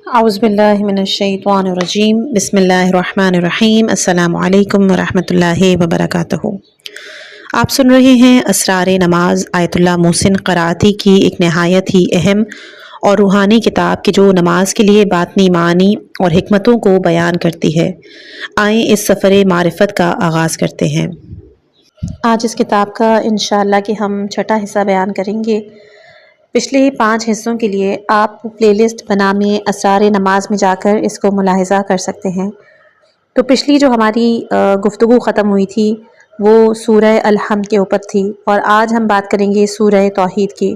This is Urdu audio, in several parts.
اعوذ باللہ من الشیطان الرجیم بسم اللہ الرحمن الرحیم السلام علیکم ورحمۃ اللہ وبرکاتہ۔ آپ سن رہے ہیں اسرار نماز آیت اللہ محسن قرائتی کی ایک نہایت ہی اہم اور روحانی کتاب کہ جو نماز کے لیے باطنی معنی اور حکمتوں کو بیان کرتی ہے۔ آئیں اس سفر معرفت کا آغاز کرتے ہیں۔ آج اس کتاب کا انشاءاللہ کہ ہم چھٹا حصہ بیان کریں گے۔ پچھلے 5 حصوں کے لیے آپ پلے لسٹ بنامے اسرار نماز میں جا کر اس کو ملاحظہ کر سکتے ہیں۔ تو پچھلی جو ہماری گفتگو ختم ہوئی تھی وہ سورہ الحمد کے اوپر تھی، اور آج ہم بات کریں گے سورہ توحید کی۔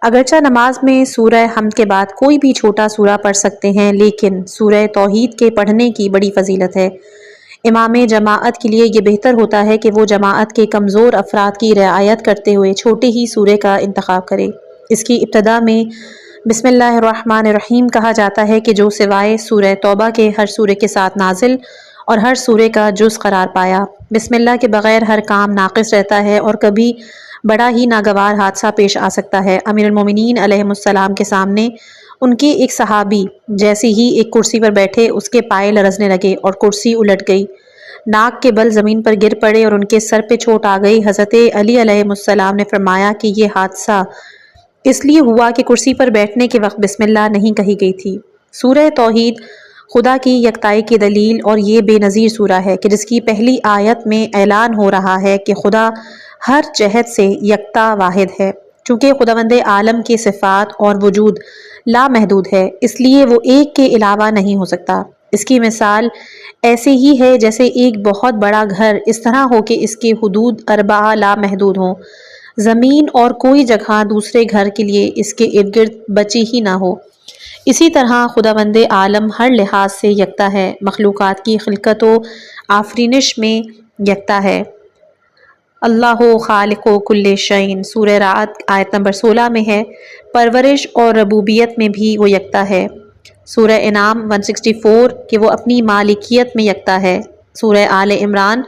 اگرچہ نماز میں سورہ حمد کے بعد کوئی بھی چھوٹا سورہ پڑھ سکتے ہیں، لیکن سورہ توحید کے پڑھنے کی بڑی فضیلت ہے۔ امام جماعت کے لیے یہ بہتر ہوتا ہے کہ وہ جماعت کے کمزور افراد کی رعایت کرتے ہوئے چھوٹے ہی سورے کا انتخاب کرے۔ اس کی ابتدا میں بسم اللہ الرحمن الرحیم کہا جاتا ہے کہ جو سوائے سورہ توبہ کے ہر سورے کے ساتھ نازل اور ہر سورے کا جز قرار پایا۔ بسم اللہ کے بغیر ہر کام ناقص رہتا ہے اور کبھی بڑا ہی ناگوار حادثہ پیش آ سکتا ہے۔ امیر المومنین علیہ السلام کے سامنے ان کے ایک صحابی جیسے ہی ایک کرسی پر بیٹھے اس کے پائے لرزنے لگے اور کرسی الٹ گئی، ناک کے بل زمین پر گر پڑے اور ان کے سر پہ چوٹ آ گئی۔ حضرت علی علیہ السلام نے فرمایا کہ یہ حادثہ اس لیے ہوا کہ کرسی پر بیٹھنے کے وقت بسم اللہ نہیں کہی گئی تھی۔ سورہ توحید خدا کی یکتائی کی دلیل اور یہ بے نظیر سورہ ہے کہ جس کی پہلی آیت میں اعلان ہو رہا ہے کہ خدا ہر جہت سے یکتا واحد ہے۔ چونکہ خداوند عالم کے صفات اور وجود لامحدود ہے، اس لیے وہ ایک کے علاوہ نہیں ہو سکتا۔ اس کی مثال ایسے ہی ہے جیسے ایک بہت بڑا گھر اس طرح ہو کہ اس کے حدود اربعہ لامحدود ہوں، زمین اور کوئی جگہ دوسرے گھر کے لیے اس کے ارد گرد بچی ہی نہ ہو۔ اسی طرح خداوند عالم ہر لحاظ سے یکتا ہے، مخلوقات کی خلقت و آفرینش میں یکتا ہے۔ اللہ خالق کل شیء سورہ رعد آیت نمبر 16 میں ہے۔ پرورش اور ربوبیت میں بھی وہ یکتا ہے۔ سورہ انعام 164 کہ وہ اپنی مالکیت میں یکتا ہے۔ سورہ آل عمران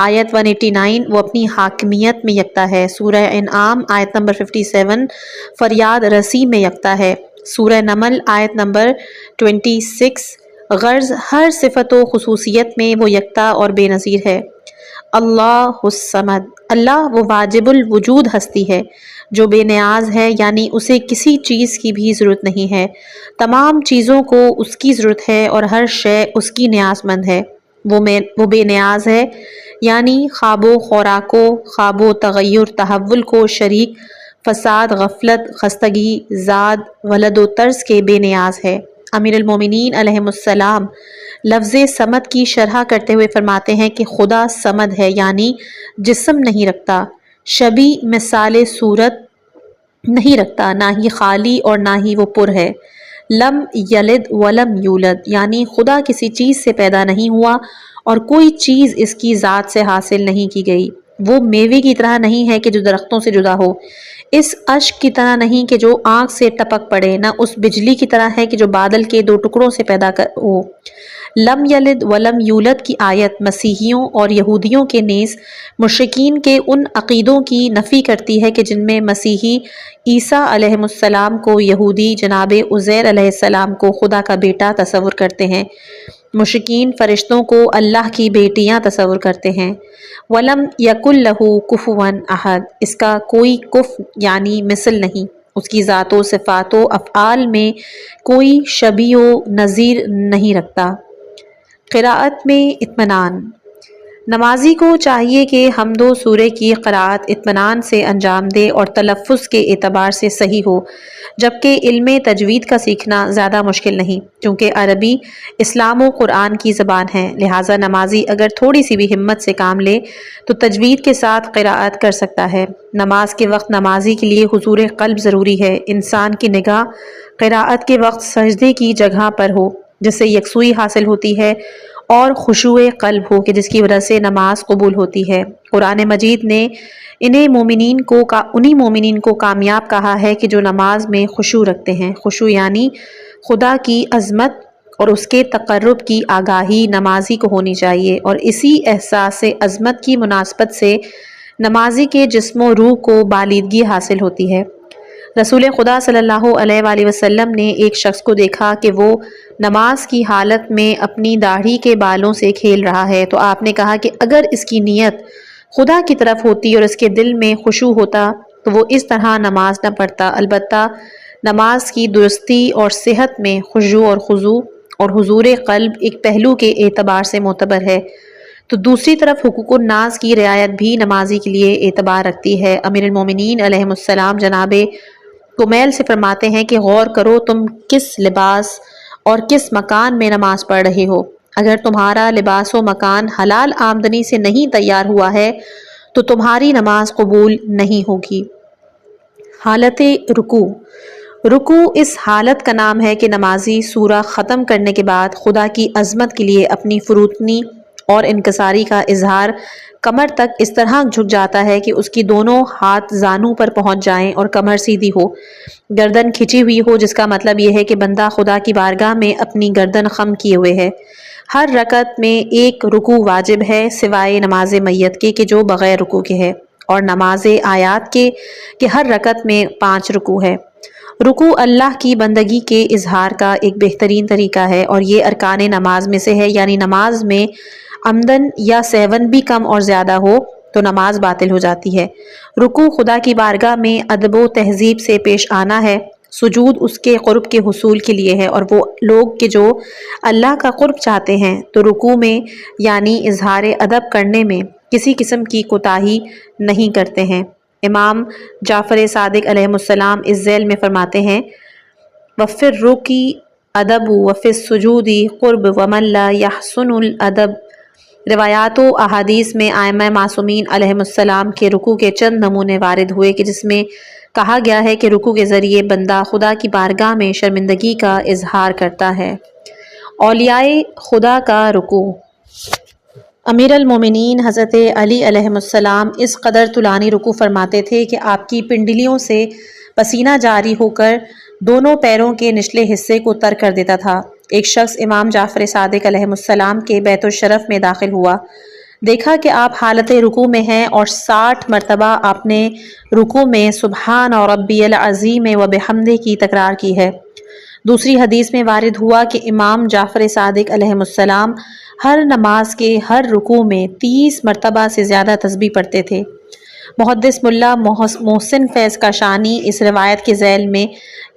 آیت 189 وہ اپنی حاکمیت میں یکتا ہے۔ سورہ انعام آیت نمبر 57 فریاد رسی میں یکتا ہے۔ سورہ نمل آیت نمبر 26 غرض ہر صفت و خصوصیت میں وہ یکتا اور بے نظیر ہے۔ اللہ الصمد اللہ وہ واجب الوجود ہستی ہے جو بے نیاز ہے، یعنی اسے کسی چیز کی بھی ضرورت نہیں ہے، تمام چیزوں کو اس کی ضرورت ہے اور ہر شے اس کی نیاز مند ہے۔ وہ بے نیاز ہے، یعنی خواب و خوراک کو، خواب و تغیر تحول کو، شریک فساد غفلت خستگی زاد ولد و طرز کے بے نیاز ہے۔ امیر المومنین علیہ السلام لفظ صمد کی شرح کرتے ہوئے فرماتے ہیں کہ خدا صمد ہے، یعنی جسم نہیں رکھتا، شبیہ مثال صورت نہیں رکھتا، نہ ہی خالی اور نہ ہی وہ پر ہے۔ لم یلد ولم یولد یعنی خدا کسی چیز سے پیدا نہیں ہوا اور کوئی چیز اس کی ذات سے حاصل نہیں کی گئی۔ وہ میوے کی طرح نہیں ہے کہ جو درختوں سے جدا ہو، اس اشک کی طرح نہیں کہ جو آنکھ سے ٹپک پڑے، نہ اس بجلی کی طرح ہے کہ جو بادل کے 2 ٹکڑوں سے پیدا ہو۔ لم یلد ولم یولد کی آیت مسیحیوں اور یہودیوں کے نیز مشرکین کے ان عقیدوں کی نفی کرتی ہے کہ جن میں مسیحی عیسیٰ علیہ السلام کو، یہودی جناب عزیر علیہ السلام کو خدا کا بیٹا تصور کرتے ہیں، مشرکین فرشتوں کو اللہ کی بیٹیاں تصور کرتے ہیں۔ ولم یکن لہ کفوا احد اس کا کوئی کفو یعنی مثل نہیں، اس کی ذات و صفات و افعال میں کوئی شبیہ و نظیر نہیں رکھتا۔ قراءت میں اطمینان نمازی کو چاہیے کہ حمد و سورہ کی قراءت اطمینان سے انجام دے اور تلفظ کے اعتبار سے صحیح ہو، جبکہ علم تجوید کا سیکھنا زیادہ مشکل نہیں، کیونکہ عربی اسلام و قرآن کی زبان ہے، لہٰذا نمازی اگر تھوڑی سی بھی ہمت سے کام لے تو تجوید کے ساتھ قراءت کر سکتا ہے۔ نماز کے وقت نمازی کے لیے حضور قلب ضروری ہے۔ انسان کی نگاہ قراءت کے وقت سجدے کی جگہ پر ہو جس سے یکسوئی حاصل ہوتی ہے، اور خشوع قلب ہو کہ جس کی وجہ سے نماز قبول ہوتی ہے۔ قرآن مجید نے انہی مومنین کو کامیاب کہا ہے کہ جو نماز میں خشوع رکھتے ہیں۔ خشوع یعنی خدا کی عظمت اور اس کے تقرب کی آگاہی نمازی کو ہونی چاہیے، اور اسی احساس عظمت کی مناسبت سے نمازی کے جسم و روح کو بالیدگی حاصل ہوتی ہے۔ رسول خدا صلی اللہ علیہ وآلہ وسلم نے ایک شخص کو دیکھا کہ وہ نماز کی حالت میں اپنی داڑھی کے بالوں سے کھیل رہا ہے، تو آپ نے کہا کہ اگر اس کی نیت خدا کی طرف ہوتی اور اس کے دل میں خشوع ہوتا تو وہ اس طرح نماز نہ پڑھتا۔ البتہ نماز کی درستی اور صحت میں خشوع اور خضوع اور حضور قلب ایک پہلو کے اعتبار سے معتبر ہے، تو دوسری طرف حقوق الناس کی رعایت بھی نمازی کے لیے اعتبار رکھتی ہے۔ امیر المومنین علیہ السلام جناب کمیل سے فرماتے ہیں کہ غور کرو تم کس لباس اور کس مکان میں نماز پڑھ رہے ہو۔ اگر تمہارا لباس و مکان حلال آمدنی سے نہیں تیار ہوا ہے تو تمہاری نماز قبول نہیں ہوگی۔ حالت رکوع۔ رکوع اس حالت کا نام ہے کہ نمازی سورہ ختم کرنے کے بعد خدا کی عظمت کے لیے اپنی فروتنی اور انکساری کا اظہار کمر تک اس طرح جھک جاتا ہے کہ اس کی دونوں ہاتھ زانوں پر پہنچ جائیں اور کمر سیدھی ہو، گردن کھچی ہوئی ہو، جس کا مطلب یہ ہے کہ بندہ خدا کی بارگاہ میں اپنی گردن خم کیے ہوئے ہے۔ ہر رکعت میں ایک رکوع واجب ہے سوائے نماز میت کے کہ جو بغیر رکوع کے ہے، اور نماز آیات کے کہ ہر رکعت میں 5 رکوع ہے۔ رکوع اللہ کی بندگی کے اظہار کا ایک بہترین طریقہ ہے اور یہ ارکان نماز میں سے ہے، یعنی نماز میں عمدن یا سہون بھی کم اور زیادہ ہو تو نماز باطل ہو جاتی ہے۔ رکوع خدا کی بارگاہ میں ادب و تہذیب سے پیش آنا ہے، سجود اس کے قرب کے حصول کے لیے ہے، اور وہ لوگ کہ جو اللہ کا قرب چاہتے ہیں تو رکوع میں یعنی اظہار ادب کرنے میں کسی قسم کی کوتاہی نہیں کرتے ہیں۔ امام جعفر صادق علیہ السلام اس ذیل میں فرماتے ہیں وَفِي الرُّكُوعِ ادب وفی السجود قرب ومن لا یحسن الادب۔ روایات و احادیث میں ائمہ معصومین علیہ السلام کے رکوع کے چند نمونے وارد ہوئے کہ جس میں کہا گیا ہے کہ رکوع کے ذریعے بندہ خدا کی بارگاہ میں شرمندگی کا اظہار کرتا ہے۔ اولیاء خدا کا رکوع۔ امیر المومنین حضرت علی علیہ السلام اس قدر طولانی رکوع فرماتے تھے کہ آپ کی پنڈلیوں سے پسینہ جاری ہو کر دونوں پیروں کے نچلے حصے کو تر کر دیتا تھا۔ ایک شخص امام جعفر صادق علیہ السلام کے بیت الشرف میں داخل ہوا، دیکھا کہ آپ حالت رکوع میں ہیں اور 60 مرتبہ آپ نے رکوع میں سبحان ربی العظیم و بحمدہ کی تکرار کی ہے۔ دوسری حدیث میں وارد ہوا کہ امام جعفر صادق علیہ السلام ہر نماز کے ہر رکوع میں 30 مرتبہ سے زیادہ تسبیح پڑھتے تھے۔ محدث ملا محسن فیض کاشانی اس روایت کے ذیل میں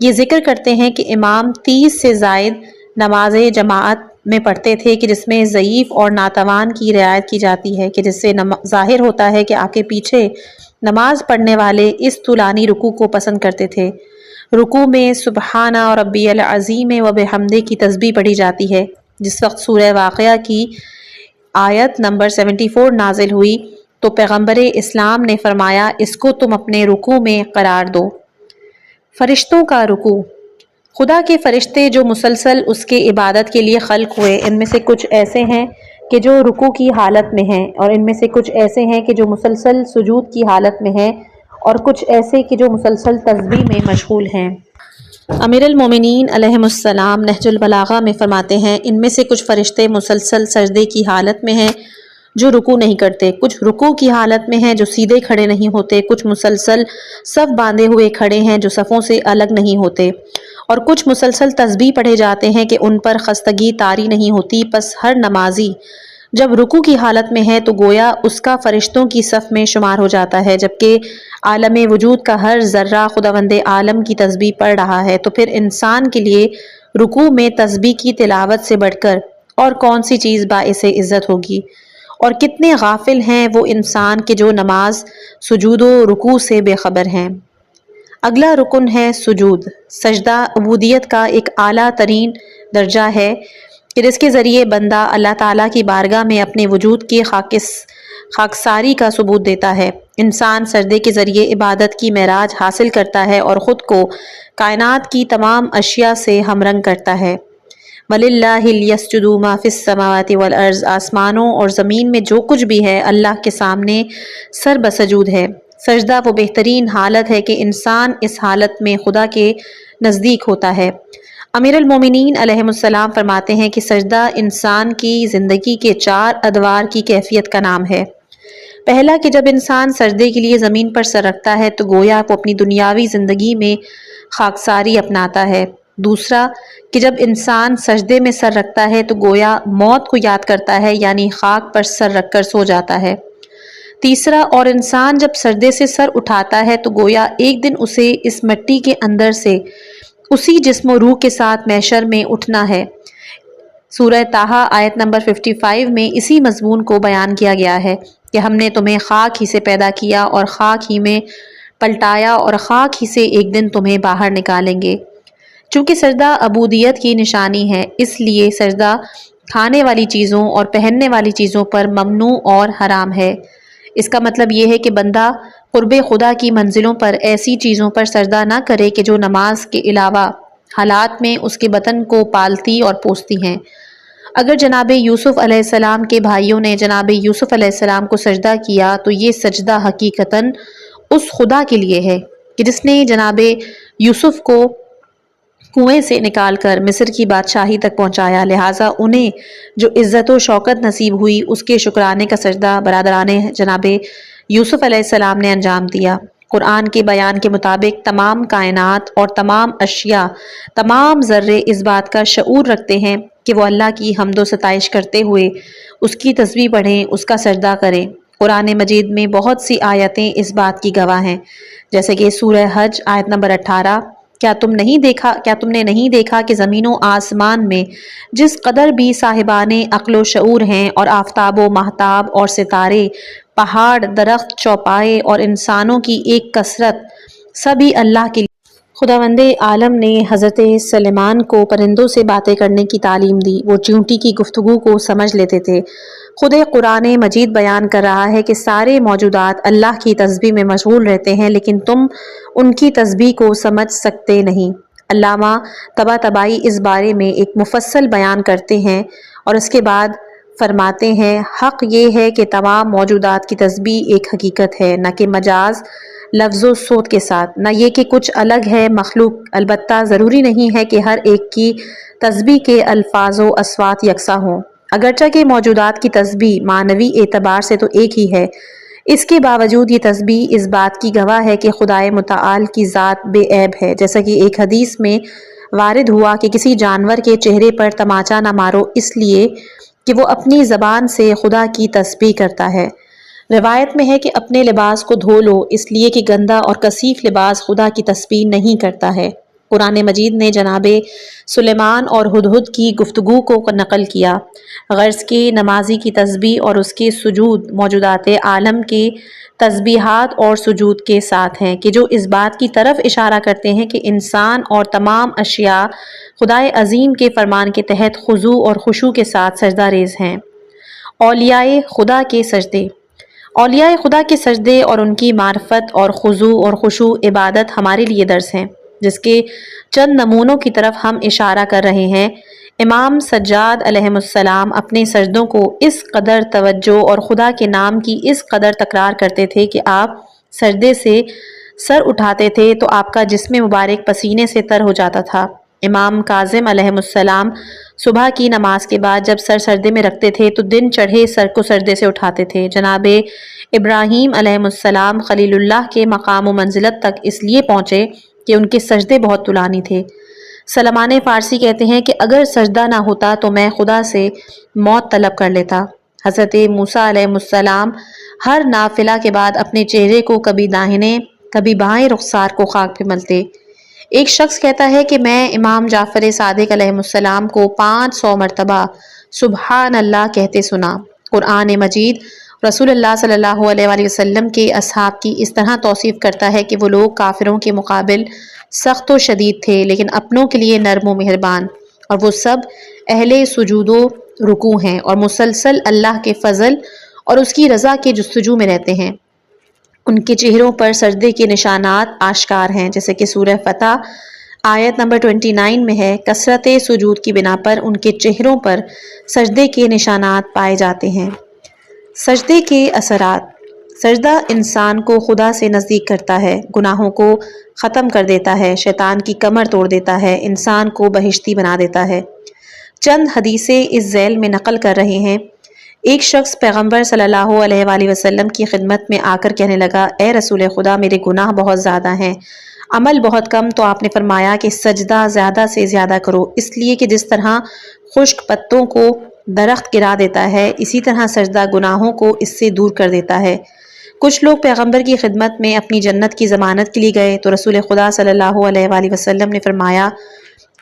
یہ ذکر کرتے ہیں کہ امام 30 سے زائد نماز جماعت میں پڑھتے تھے کہ جس میں ضعیف اور ناتوان کی رعایت کی جاتی ہے، کہ جس سے ظاہر ہوتا ہے کہ آپ کے پیچھے نماز پڑھنے والے اس طولانی رکوع کو پسند کرتے تھے۔ رکوع میں سبحان ربی العظیم و بحمدہ کی تسبیح پڑھی جاتی ہے۔ جس وقت سورہ واقعہ کی آیت نمبر 74 نازل ہوئی تو پیغمبر اسلام نے فرمایا اس کو تم اپنے رکوع میں قرار دو۔ فرشتوں کا رکوع۔ خدا کے فرشتے جو مسلسل اس کے عبادت کے لیے خلق ہوئے، ان میں سے کچھ ایسے ہیں کہ جو رکوع کی حالت میں ہیں، اور ان میں سے کچھ ایسے ہیں کہ جو مسلسل سجود کی حالت میں ہیں، اور کچھ ایسے کہ جو مسلسل تسبیح میں مشغول ہیں۔ امیر المومنین علیہ السلام نہج البلاغہ میں فرماتے ہیں ان میں سے کچھ فرشتے مسلسل سجدے کی حالت میں ہیں جو رکوع نہیں کرتے، کچھ رکوع کی حالت میں ہیں جو سیدھے کھڑے نہیں ہوتے، کچھ مسلسل صف باندھے ہوئے کھڑے ہیں جو صفوں سے الگ نہیں ہوتے، اور کچھ مسلسل تسبیح پڑھے جاتے ہیں کہ ان پر خستگی طاری نہیں ہوتی۔ پس ہر نمازی جب رکوع کی حالت میں ہے تو گویا اس کا فرشتوں کی صف میں شمار ہو جاتا ہے، جبکہ عالم وجود کا ہر ذرہ خداوند عالم کی تسبیح پڑھ رہا ہے، تو پھر انسان کے لیے رکوع میں تسبیح کی تلاوت سے بڑھ کر اور کون سی چیز باعث عزت ہوگی، اور کتنے غافل ہیں وہ انسان کہ جو نماز سجود و رکوع سے بے خبر ہیں۔ اگلا رکن ہے سجود۔ سجدہ عبودیت کا ایک اعلیٰ ترین درجہ ہے کہ جس کے ذریعے بندہ اللہ تعالیٰ کی بارگاہ میں اپنے وجود کی خاکساری کا ثبوت دیتا ہے۔ انسان سجدے کے ذریعے عبادت کی معراج حاصل کرتا ہے اور خود کو کائنات کی تمام اشیاء سے ہم رنگ کرتا ہے۔ وَلِلَّهِ يَسْجُدُ مَا فِي السَّمَاوَاتِ وَالْأَرْضِ۔ آسمانوں اور زمین میں جو کچھ بھی ہے اللہ کے سامنے سر بسجود ہے۔ سجدہ وہ بہترین حالت ہے کہ انسان اس حالت میں خدا کے نزدیک ہوتا ہے۔ امیر المومنین علیہ السلام فرماتے ہیں کہ سجدہ انسان کی زندگی کے 4 ادوار کی کیفیت کا نام ہے۔ پہلا کہ جب انسان سجدے کے لیے زمین پر سر رکھتا ہے تو گویا وہ اپنی دنیاوی زندگی میں خاکساری اپناتا ہے۔ دوسرا کہ جب انسان سجدے میں سر رکھتا ہے تو گویا موت کو یاد کرتا ہے، یعنی خاک پر سر رکھ کر سو جاتا ہے۔ تیسرا، اور انسان جب سجدے سے سر اٹھاتا ہے تو گویا ایک دن اسے اس مٹی کے اندر سے اسی جسم و روح کے ساتھ محشر میں اٹھنا ہے۔ سورہ طٰہٰ آیت نمبر 55 میں اسی مضمون کو بیان کیا گیا ہے کہ ہم نے تمہیں خاک ہی سے پیدا کیا اور خاک ہی میں پلٹایا اور خاک ہی سے ایک دن تمہیں باہر نکالیں گے۔ چونکہ سجدہ عبودیت کی نشانی ہے، اس لیے سجدہ کھانے والی چیزوں اور پہننے والی چیزوں پر ممنوع اور حرام ہے۔ اس کا مطلب یہ ہے کہ بندہ قرب خدا کی منزلوں پر ایسی چیزوں پر سجدہ نہ کرے کہ جو نماز کے علاوہ حالات میں اس کے بدن کو پالتی اور پوستی ہیں۔ اگر جناب یوسف علیہ السلام کے بھائیوں نے جناب یوسف علیہ السلام کو سجدہ کیا تو یہ سجدہ حقیقتاً اس خدا کے لیے ہے کہ جس نے جناب یوسف کو کنویں سے نکال کر مصر کی بادشاہی تک پہنچایا، لہٰذا انہیں جو عزت و شوکت نصیب ہوئی اس کے شکرانے کا سجدہ برادران جناب یوسف علیہ السلام نے انجام دیا۔ قرآن کے بیان کے مطابق تمام کائنات اور تمام اشیاء، تمام ذرے اس بات کا شعور رکھتے ہیں کہ وہ اللہ کی حمد و ستائش کرتے ہوئے اس کی تسبیح پڑھیں، اس کا سجدہ کریں۔ قرآن مجید میں بہت سی آیتیں اس بات کی گواہ ہیں، جیسے کہ سورہ حج آیت نمبر 18، کیا تم نے نہیں دیکھا کہ زمین و آسمان میں جس قدر بھی صاحبان عقل و شعور ہیں اور آفتاب و ماہتاب اور ستارے، پہاڑ، درخت، چوپائے اور انسانوں کی ایک کثرت سبھی اللہ کے لیے۔ خداوند عالم نے حضرت سلیمان کو پرندوں سے باتیں کرنے کی تعلیم دی، وہ چیونٹی کی گفتگو کو سمجھ لیتے تھے۔ خود قرآن مجید بیان کر رہا ہے کہ سارے موجودات اللہ کی تسبیح میں مشغول رہتے ہیں لیکن تم ان کی تسبیح کو سمجھ سکتے نہیں۔ علامہ طباطبائی اس بارے میں ایک مفصل بیان کرتے ہیں اور اس کے بعد فرماتے ہیں، حق یہ ہے کہ تمام موجودات کی تسبیح ایک حقیقت ہے، نہ کہ مجاز لفظ و صوت کے ساتھ، نہ یہ کہ کچھ الگ ہے مخلوق۔ البتہ ضروری نہیں ہے کہ ہر ایک کی تسبیح کے الفاظ و اصوات یکساں ہوں، اگرچہ کہ موجودات کی تسبیح معنوی اعتبار سے تو ایک ہی ہے، اس کے باوجود یہ تسبیح اس بات کی گواہ ہے کہ خدائے متعال کی ذات بے عیب ہے، جیسا کہ ایک حدیث میں وارد ہوا کہ کسی جانور کے چہرے پر تماچا نہ مارو اس لیے کہ وہ اپنی زبان سے خدا کی تسبیح کرتا ہے۔ روایت میں ہے کہ اپنے لباس کو دھو لو اس لیے کہ گندا اور کثیف لباس خدا کی تسبیح نہیں کرتا ہے۔ قرآن مجید نے جناب سلیمان اور ہدہد کی گفتگو کو نقل کیا، غرض کہ نمازی کی تسبیح اور اس کے سجود موجودات عالم کے تسبیحات اور سجود کے ساتھ ہیں کہ جو اس بات کی طرف اشارہ کرتے ہیں کہ انسان اور تمام اشیاء خدائے عظیم کے فرمان کے تحت خضوع اور خشوع کے ساتھ سجدہ ریز ہیں۔ اولیاء خدا کے سجدے۔ اولیاء خدا کے سجدے اور ان کی معرفت اور خضوع اور خشوع عبادت ہمارے لیے درس ہیں، جس کے چند نمونوں کی طرف ہم اشارہ کر رہے ہیں۔ امام سجاد علیہ السلام اپنے سجدوں کو اس قدر توجہ اور خدا کے نام کی اس قدر تکرار کرتے تھے کہ آپ سجدے سے سر اٹھاتے تھے تو آپ کا جسم مبارک پسینے سے تر ہو جاتا تھا۔ امام کاظم علیہ السلام صبح کی نماز کے بعد جب سر سجدے میں رکھتے تھے تو دن چڑھے سر کو سجدے سے اٹھاتے تھے۔ جناب ابراہیم علیہ السلام خلیل اللہ کے مقام و منزلت تک اس لیے پہنچے کہ ان کے سجدے بہت طولانی تھے۔ سلمان فارسی کہتے ہیں کہ اگر سجدہ نہ ہوتا تو میں خدا سے موت طلب کر لیتا۔ حضرت موسیٰ علیہ السلام ہر نافلہ کے بعد اپنے چہرے کو کبھی داہنے کبھی بائیں رخسار کو خاک پہ ملتے۔ ایک شخص کہتا ہے کہ میں امام جعفر صادق علیہ السلام کو 500 مرتبہ سبحان اللہ کہتے سنا۔ قرآن مجید رسول اللہ صلی اللہ علیہ وآلہ وسلم کے اصحاب کی اس طرح توصیف کرتا ہے کہ وہ لوگ کافروں کے مقابل سخت و شدید تھے لیکن اپنوں کے لیے نرم و مہربان، اور وہ سب اہل سجود و رکوع ہیں اور مسلسل اللہ کے فضل اور اس کی رضا کے جستجو میں رہتے ہیں۔ ان کے چہروں پر سجدے کے نشانات آشکار ہیں، جیسے کہ سورہ فتح آیت نمبر 29 میں ہے، کثرت سجود کی بنا پر ان کے چہروں پر سجدے کے نشانات پائے جاتے ہیں۔ سجدے کے اثرات۔ سجدہ انسان کو خدا سے نزدیک کرتا ہے، گناہوں کو ختم کر دیتا ہے، شیطان کی کمر توڑ دیتا ہے، انسان کو بہشتی بنا دیتا ہے۔ چند حدیثیں اس ذیل میں نقل کر رہے ہیں ایک شخص پیغمبر صلی اللہ علیہ وآلہ وسلم کی خدمت میں آ کر کہنے لگا، اے رسول خدا، میرے گناہ بہت زیادہ ہیں، عمل بہت کم۔ تو آپ نے فرمایا کہ سجدہ زیادہ سے زیادہ کرو، اس لیے کہ جس طرح خشک پتوں کو درخت گرا دیتا ہے، اسی طرح سجدہ گناہوں کو اس سے دور کر دیتا ہے۔ کچھ لوگ پیغمبر کی خدمت میں اپنی جنت کی ضمانت کے لیے گئے تو رسول خدا صلی اللہ علیہ وآلہ وسلم نے فرمایا،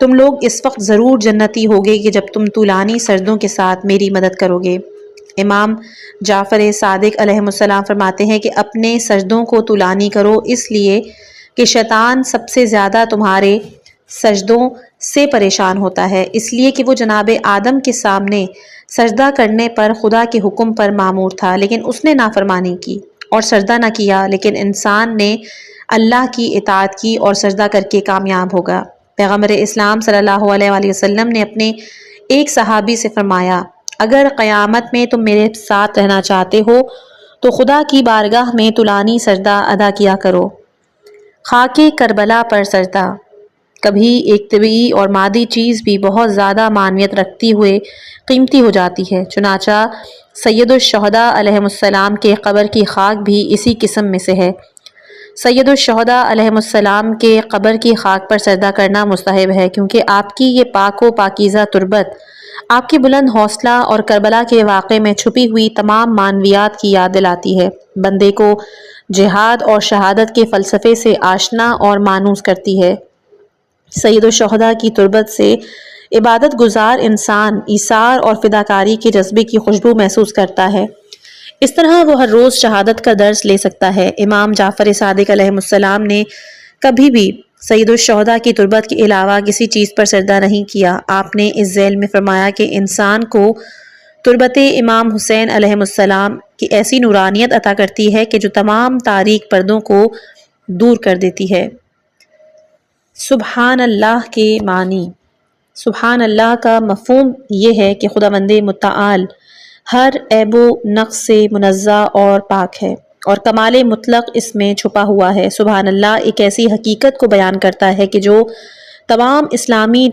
تم لوگ اس وقت ضرور جنتی ہوگے کہ جب تم طولانی سجدوں کے ساتھ میری مدد کرو گے۔ امام جعفر صادق علیہ السلام فرماتے ہیں کہ اپنے سجدوں کو طولانی کرو، اس لیے کہ شیطان سب سے زیادہ تمہارے سجدوں سے پریشان ہوتا ہے، اس لیے کہ وہ جناب آدم کے سامنے سجدہ کرنے پر خدا کے حکم پر مامور تھا، لیکن اس نے نافرمانی کی اور سجدہ نہ کیا، لیکن انسان نے اللہ کی اطاعت کی اور سجدہ کر کے کامیاب ہوگا۔ پیغمبر اسلام صلی اللہ علیہ وآلہ وسلم نے اپنے ایک صحابی سے فرمایا، اگر قیامت میں تم میرے ساتھ رہنا چاہتے ہو تو خدا کی بارگاہ میں طولانی سجدہ ادا کیا کرو۔ خاک کربلا پر سجدہ۔ کبھی ایک طبعی اور مادی چیز بھی بہت زیادہ معنویت رکھتی ہوئے قیمتی ہو جاتی ہے، چنانچہ سید الشہداء علیہ السلام کے قبر کی خاک بھی اسی قسم میں سے ہے۔ سید الشہداء علیہ السلام کے قبر کی خاک پر سجدہ کرنا مستحب ہے، کیونکہ آپ کی یہ پاک و پاکیزہ تربت آپ کی بلند حوصلہ اور کربلا کے واقعے میں چھپی ہوئی تمام معنویات کی یاد دلاتی ہے، بندے کو جہاد اور شہادت کے فلسفے سے آشنا اور مانوس کرتی ہے۔ سید الشہداء کی تربت سے عبادت گزار انسان ایثار اور فداکاری کے جذبے کی خوشبو محسوس کرتا ہے، اس طرح وہ ہر روز شہادت کا درس لے سکتا ہے۔ امام جعفر صادق علیہ السلام نے کبھی بھی سید الشہداء کی تربت کے علاوہ کسی چیز پر سجدہ نہیں کیا۔ آپ نے اس ذیل میں فرمایا کہ انسان کو تربت امام حسین علیہ السلام کی ایسی نورانیت عطا کرتی ہے کہ جو تمام تاریک پردوں کو دور کر دیتی ہے۔ سبحان اللہ کے معنی۔ سبحان اللہ کا مفہوم یہ ہے کہ خداوند متعال ہر عیب و نقص سے منزہ اور پاک ہے اور کمال مطلق اس میں چھپا ہوا ہے۔ سبحان اللہ ایک ایسی حقیقت کو بیان کرتا ہے کہ جو تمام اسلامی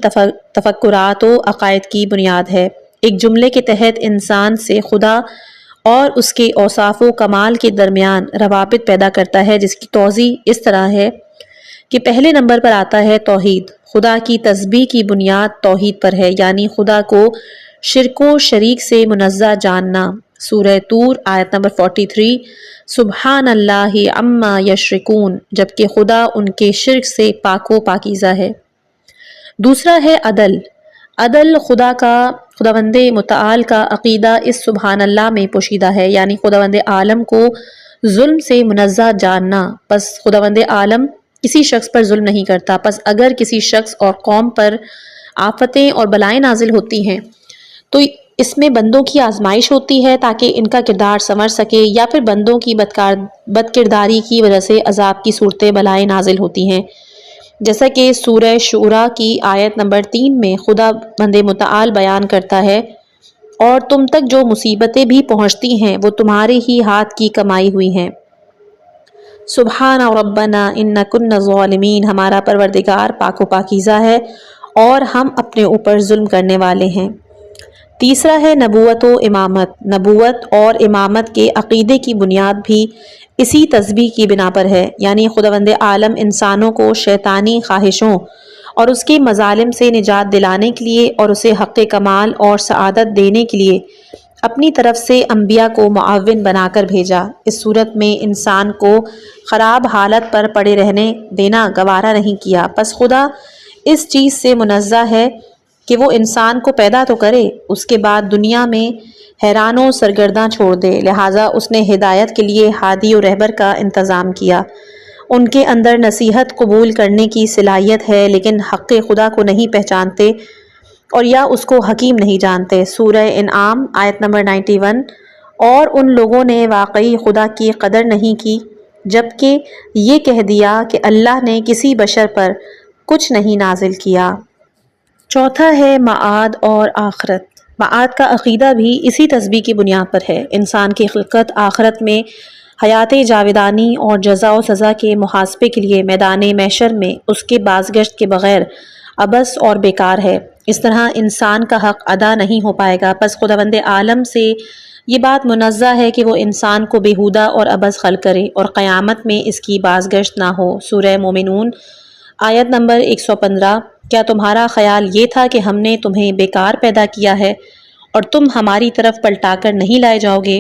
تفکرات و عقائد کی بنیاد ہے۔ ایک جملے کے تحت انسان سے خدا اور اس کے اوصاف و کمال کے درمیان روابط پیدا کرتا ہے، جس کی توضیح اس طرح ہے کہ پہلے نمبر پر آتا ہے توحید۔ خدا کی تسبیح کی بنیاد توحید پر ہے، یعنی خدا کو شرک و شریک سے منزہ جاننا۔ سورہ طور آیت نمبر 43، سبحان اللہ عما یشرکون، جبکہ خدا ان کے شرک سے پاک و پاکیزہ ہے۔ دوسرا ہے عدل۔ عدل خداوند متعال کا عقیدہ اس سبحان اللہ میں پوشیدہ ہے، یعنی خداوند عالم کو ظلم سے منزہ جاننا۔ پس خداوند عالم کسی شخص پر ظلم نہیں کرتا، پس اگر کسی شخص اور قوم پر آفتیں اور بلائیں نازل ہوتی ہیں تو اس میں بندوں کی آزمائش ہوتی ہے تاکہ ان کا کردار سنور سکے، یا پھر بندوں کی بد کرداری کی وجہ سے عذاب کی صورتیں بلائیں نازل ہوتی ہیں، جیسا کہ سورہ شعراء کی آیت نمبر 3 میں خدا بند متعال بیان کرتا ہے، اور تم تک جو مصیبتیں بھی پہنچتی ہیں وہ تمہارے ہی ہاتھ کی کمائی ہوئی ہیں۔ سبحان ربنا ان کنا ظالمین، ہمارا پروردگار پاک و پاکیزہ ہے اور ہم اپنے اوپر ظلم کرنے والے ہیں۔ تیسرا ہے نبوت و امامت۔ نبوت اور امامت کے عقیدے کی بنیاد بھی اسی تسبیح کی بنا پر ہے، یعنی خداوند عالم انسانوں کو شیطانی خواہشوں اور اس کے مظالم سے نجات دلانے کے لیے اور اسے حق کمال اور سعادت دینے کے لیے اپنی طرف سے انبیاء کو معاون بنا کر بھیجا۔ اس صورت میں انسان کو خراب حالت پر پڑے رہنے دینا گوارا نہیں کیا، پس خدا اس چیز سے منزہ ہے کہ وہ انسان کو پیدا تو کرے، اس کے بعد دنیا میں حیران و سرگرداں چھوڑ دے، لہٰذا اس نے ہدایت کے لیے ہادی و رہبر کا انتظام کیا۔ ان کے اندر نصیحت قبول کرنے کی صلاحیت ہے، لیکن حق خدا کو نہیں پہچانتے اور یا اس کو حکیم نہیں جانتے۔ سورہ انعام آیت نمبر 91، اور ان لوگوں نے واقعی خدا کی قدر نہیں کی جبکہ یہ کہہ دیا کہ اللہ نے کسی بشر پر کچھ نہیں نازل کیا۔ چوتھا ہے معاد اور آخرت۔ معاد کا عقیدہ بھی اسی تسبیح کی بنیاد پر ہے۔ انسان کی خلقت آخرت میں حیات جاودانی اور جزا و سزا کے محاسبے کے لیے میدان محشر میں اس کے بازگشت کے بغیر عبث اور بیکار ہے۔ اس طرح انسان کا حق ادا نہیں ہو پائے گا، پس خداوند عالم سے یہ بات منزہ ہے کہ وہ انسان کو بیہودہ اور عبث خلق کرے اور قیامت میں اس کی بازگشت نہ ہو۔ سورہ مومنون آیت نمبر 115۔ کیا تمہارا خیال یہ تھا کہ ہم نے تمہیں بیکار پیدا کیا ہے اور تم ہماری طرف پلٹا کر نہیں لائے جاؤ گے؟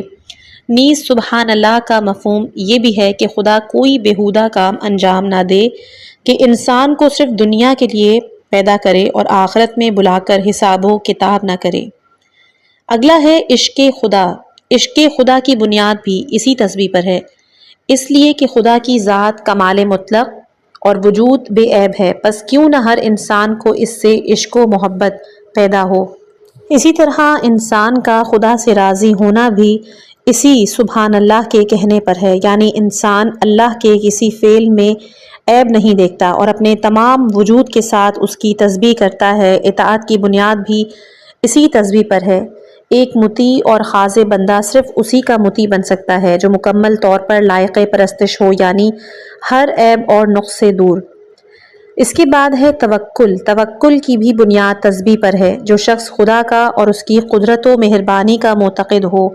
نیز سبحان اللہ کا مفہوم یہ بھی ہے کہ خدا کوئی بیہودہ کام انجام نہ دے کہ انسان کو صرف دنیا کے لیے پیدا کرے اور آخرت میں بلا کر حساب و کتاب نہ کرے۔ اگلا ہے عشق خدا۔ عشق خدا کی بنیاد بھی اسی تسبیح پر ہے، اس لیے کہ خدا کی ذات کمال مطلق اور وجود بے عیب ہے، پس کیوں نہ ہر انسان کو اس سے عشق و محبت پیدا ہو۔ اسی طرح انسان کا خدا سے راضی ہونا بھی اسی سبحان اللہ کے کہنے پر ہے، یعنی انسان اللہ کے کسی فعل میں عیب نہیں دیکھتا اور اپنے تمام وجود کے ساتھ اس کی تسبیح کرتا ہے۔ اطاعت کی بنیاد بھی اسی تسبیح پر ہے۔ ایک مطیع اور خاضع بندہ صرف اسی کا مطیع بن سکتا ہے جو مکمل طور پر لائق پرستش ہو، یعنی ہر عیب اور نقص سے دور۔ اس کے بعد ہے توکل۔ توکل کی بھی بنیاد تسبیح پر ہے۔ جو شخص خدا کا اور اس کی قدرت و مہربانی کا معتقد ہو،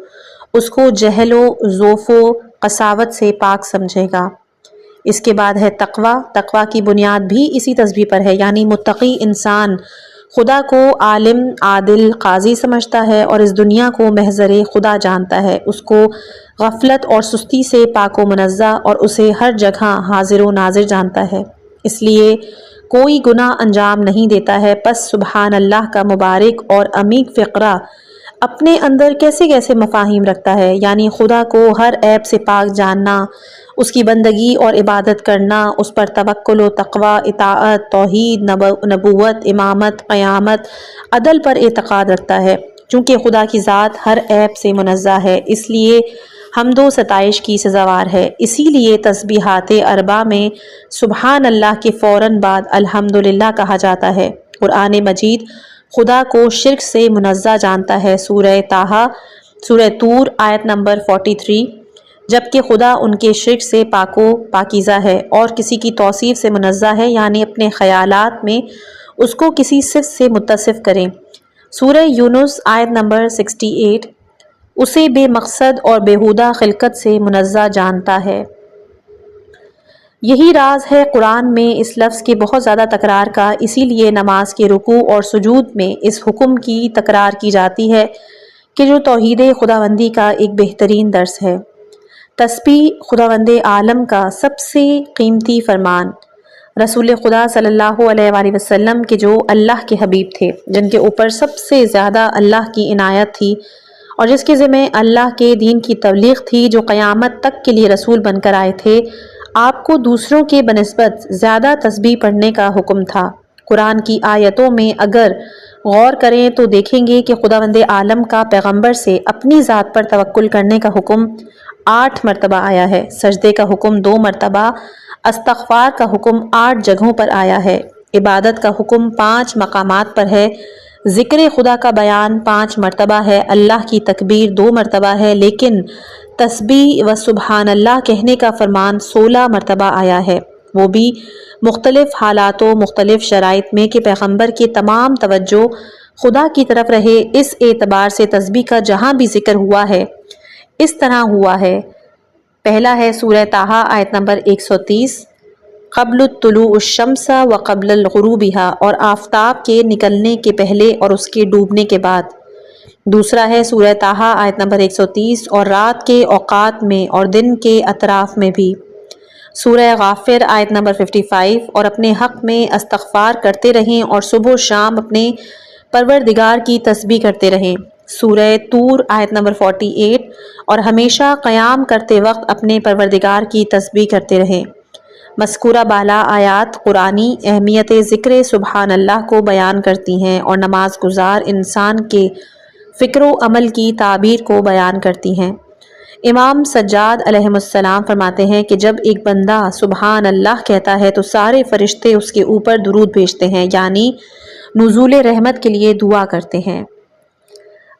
اس کو جہل و ضعف و قساوت سے پاک سمجھے گا۔ اس کے بعد ہے تقوی۔ تقوی کی بنیاد بھی اسی تسبیح پر ہے، یعنی متقی انسان خدا کو عالم، عادل، قاضی سمجھتا ہے اور اس دنیا کو محضر خدا جانتا ہے، اس کو غفلت اور سستی سے پاک و منزہ اور اسے ہر جگہ حاضر و ناظر جانتا ہے، اس لیے کوئی گناہ انجام نہیں دیتا ہے۔ پس سبحان اللہ کا مبارک اور عمیق فقرہ اپنے اندر کیسے کیسے مفاہیم رکھتا ہے، یعنی خدا کو ہر عیب سے پاک جاننا، اس کی بندگی اور عبادت کرنا، اس پر توکل و تقوی، اطاعت، توحید، نبوت، امامت، قیامت، عدل پر اعتقاد رکھتا ہے۔ چونکہ خدا کی ذات ہر عیب سے منزہ ہے، اس لیے حمد و ستائش کی سزاوار ہے۔ اسی لیے تسبیحات اربع میں سبحان اللہ کے فوراً بعد الحمدللہ کہا جاتا ہے۔ قرآن مجید خدا کو شرک سے منزہ جانتا ہے۔ سورہ طور آیت نمبر 43۔ جبکہ خدا ان کے شرک سے پاک و پاکیزہ ہے اور کسی کی توصیف سے منزہ ہے، یعنی اپنے خیالات میں اس کو کسی صفت سے متصف کریں۔ سورہ یونس آیت نمبر 68۔ اسے بے مقصد اور بیہودہ خلقت سے منزہ جانتا ہے۔ یہی راز ہے قرآن میں اس لفظ کے بہت زیادہ تکرار کا، اسی لیے نماز کے رکوع اور سجود میں اس حکم کی تکرار کی جاتی ہے کہ جو توحید خداوندی کا ایک بہترین درس ہے۔ تسبیح خداوند عالم کا سب سے قیمتی فرمان، رسول خدا صلی اللہ علیہ وآلہ وسلم کے جو اللہ کے حبیب تھے، جن کے اوپر سب سے زیادہ اللہ کی عنایت تھی اور جس کے ذمہ اللہ کے دین کی تبلیغ تھی، جو قیامت تک کے لیے رسول بن کر آئے تھے، آپ کو دوسروں کے بنسبت زیادہ تسبیح پڑھنے کا حکم تھا۔ قرآن کی آیتوں میں اگر غور کریں تو دیکھیں گے کہ خداوند عالم کا پیغمبر سے اپنی ذات پر توکل کرنے کا حکم 8 مرتبہ آیا ہے، سجدے کا حکم 2 مرتبہ، استغفار کا حکم 8 جگہوں پر آیا ہے، عبادت کا حکم 5 مقامات پر ہے، ذکر خدا کا بیان 5 مرتبہ ہے، اللہ کی تکبیر 2 مرتبہ ہے، لیکن تسبیح و سبحان اللہ کہنے کا فرمان 16 مرتبہ آیا ہے، وہ بھی مختلف حالات و مختلف شرائط میں کہ پیغمبر کی تمام توجہ خدا کی طرف رہے۔ اس اعتبار سے تسبیح کا جہاں بھی ذکر ہوا ہے اس طرح ہوا ہے۔ پہلا ہے سورہ طٰہٰ آیت نمبر 130، قبل طلوع الشمس و قبل الغروبها، اور آفتاب کے نکلنے کے پہلے اور اس کے ڈوبنے کے بعد۔ دوسرا ہے سورہ طٰہٰ آیت نمبر 130، اور رات کے اوقات میں اور دن کے اطراف میں بھی۔ سورہ غافر آیت نمبر 55، اور اپنے حق میں استغفار کرتے رہیں اور صبح و شام اپنے پروردگار کی تسبیح کرتے رہیں۔ سورہ طور آیت نمبر 48، اور ہمیشہ قیام کرتے وقت اپنے پروردگار کی تسبیح کرتے رہیں۔ مذکورہ بالا آیات قرآنی اہمیت ذکر سبحان اللہ کو بیان کرتی ہیں اور نماز گزار انسان کے فکر و عمل کی تعبیر کو بیان کرتی ہیں۔ امام سجاد علیہ السلام فرماتے ہیں کہ جب ایک بندہ سبحان اللہ کہتا ہے تو سارے فرشتے اس کے اوپر درود بھیجتے ہیں، یعنی نزول رحمت کے لیے دعا کرتے ہیں۔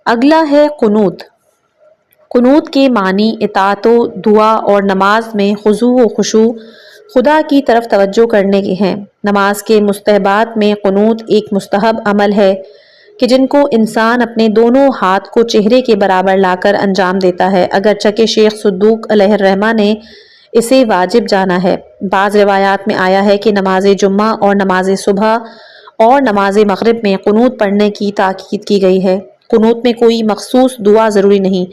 اگلا ہے قنوت۔ قنوت کے معنی اطاعت و دعا اور نماز میں خضوع و خشوع خدا کی طرف توجہ کرنے کے ہیں۔ نماز کے مستحبات میں قنوت ایک مستحب عمل ہے کہ جن کو انسان اپنے دونوں ہاتھ کو چہرے کے برابر لا کر انجام دیتا ہے، اگرچہ کہ شیخ صدوق علیہ الرحمہ نے اسے واجب جانا ہے۔ بعض روایات میں آیا ہے کہ نماز جمعہ اور نماز صبح اور نماز مغرب میں قنوت پڑھنے کی تاکید کی گئی ہے۔ قنوت میں کوئی مخصوص دعا ضروری نہیں،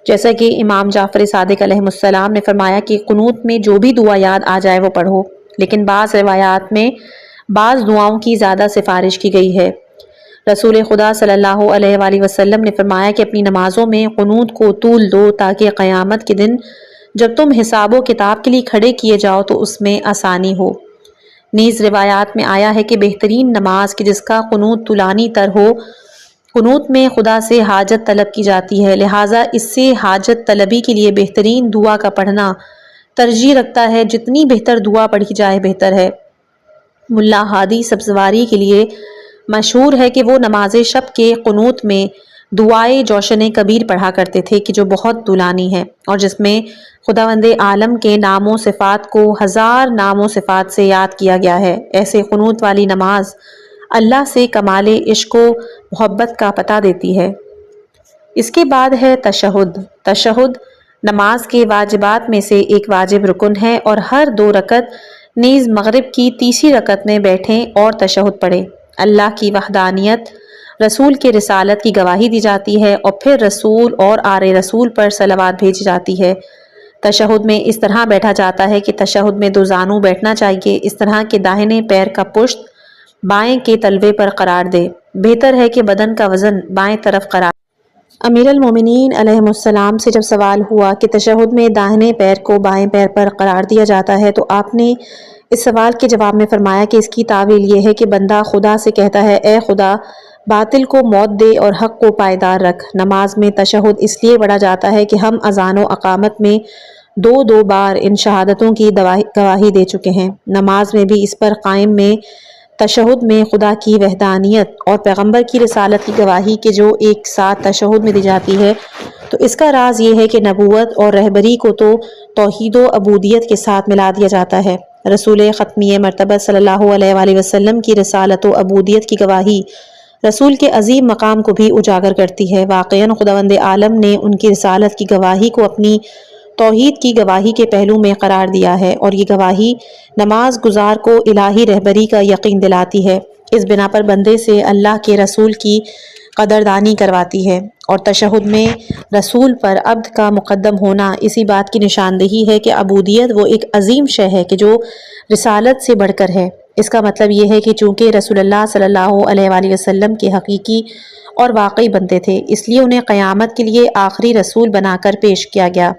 جیسا کہ امام جعفر صادق علیہ السلام نے فرمایا کہ قنوت میں جو بھی دعا یاد آ جائے وہ پڑھو، لیکن بعض روایات میں بعض دعاؤں کی زیادہ سفارش کی گئی ہے۔ رسول خدا صلی اللہ علیہ وآلہ وسلم نے فرمایا کہ اپنی نمازوں میں قنوت کو طول دو تاکہ قیامت کے دن جب تم حساب و کتاب کے لیے کھڑے کیے جاؤ تو اس میں آسانی ہو۔ نیز روایات میں آیا ہے کہ بہترین نماز کہ جس کا قنوت طولانی تر ہو، قنوت میں خدا سے حاجت طلب کی جاتی ہے، لہٰذا اس سے حاجت طلبی کے لیے بہترین دعا کا پڑھنا ترجیح رکھتا ہے، جتنی بہتر دعا پڑھی جائے بہتر ہے۔ ملا ہادی سبزواری کے لیے مشہور ہے کہ وہ نماز شب کے قنوت میں دعائے جوشن کبیر پڑھا کرتے تھے کہ جو بہت طولانی ہے اور جس میں خداوند عالم کے نام و صفات کو 1000 نام و صفات سے یاد کیا گیا ہے۔ ایسے قنوت والی نماز اللہ سے کمال عشق و محبت کا پتہ دیتی ہے۔ اس کے بعد ہے تشہد۔ تشہد نماز کے واجبات میں سے ایک واجب رکن ہے اور ہر 2 رکعت نیز مغرب کی تیسری رکعت میں بیٹھیں اور تشہد پڑھیں۔ اللہ کی وحدانیت، رسول کے رسالت کی گواہی دی جاتی ہے اور پھر رسول اور آل رسول پر صلوات بھیجی جاتی ہے۔ تشہد میں اس طرح بیٹھا جاتا ہے کہ تشہد میں 2 زانو بیٹھنا چاہیے، اس طرح کہ داہنے پیر کا پشت بائیں کے تلوے پر قرار دے۔ بہتر ہے کہ بدن کا وزن بائیں طرف قرار۔ امیر المومنین علیہ السلام سے جب سوال ہوا کہ تشہد میں داہنے پیر کو بائیں پیر پر قرار دیا جاتا ہے تو آپ نے اس سوال کے جواب میں فرمایا کہ اس کی تعویل یہ ہے کہ بندہ خدا سے کہتا ہے، اے خدا باطل کو موت دے اور حق کو پائیدار رکھ۔ نماز میں تشہد اس لیے پڑھا جاتا ہے کہ ہم اذان و اقامت میں 2 بار ان شہادتوں کی گواہی دے چکے ہیں۔ نماز میں بھی اس پر قائم میں تشہد میں خدا کی وحدانیت اور پیغمبر کی رسالت کی گواہی کے جو ایک ساتھ تشہد میں دی جاتی ہے، تو اس کا راز یہ ہے کہ نبوت اور رہبری کو تو توحید و عبودیت کے ساتھ ملا دیا جاتا ہے۔ رسول ختمیہ مرتبہ صلی اللہ علیہ وآلہ وسلم کی رسالت و عبودیت کی گواہی رسول کے عظیم مقام کو بھی اجاگر کرتی ہے۔ واقعاً خداوند عالم نے ان کی رسالت کی گواہی کو اپنی توحید کی گواہی کے پہلو میں قرار دیا ہے اور یہ گواہی نماز گزار کو الہی رہبری کا یقین دلاتی ہے۔ اس بنا پر بندے سے اللہ کے رسول کی قدردانی کرواتی ہے اور تشہد میں رسول پر عبد کا مقدم ہونا اسی بات کی نشاندہی ہے کہ عبودیت وہ ایک عظیم شے ہے کہ جو رسالت سے بڑھ کر ہے۔ اس کا مطلب یہ ہے کہ چونکہ رسول اللہ صلی اللہ علیہ وآلہ وسلم کے حقیقی اور واقعی بندے تھے، اس لیے انہیں قیامت کے لیے آخری رسول بنا کر پیش کیا گیا۔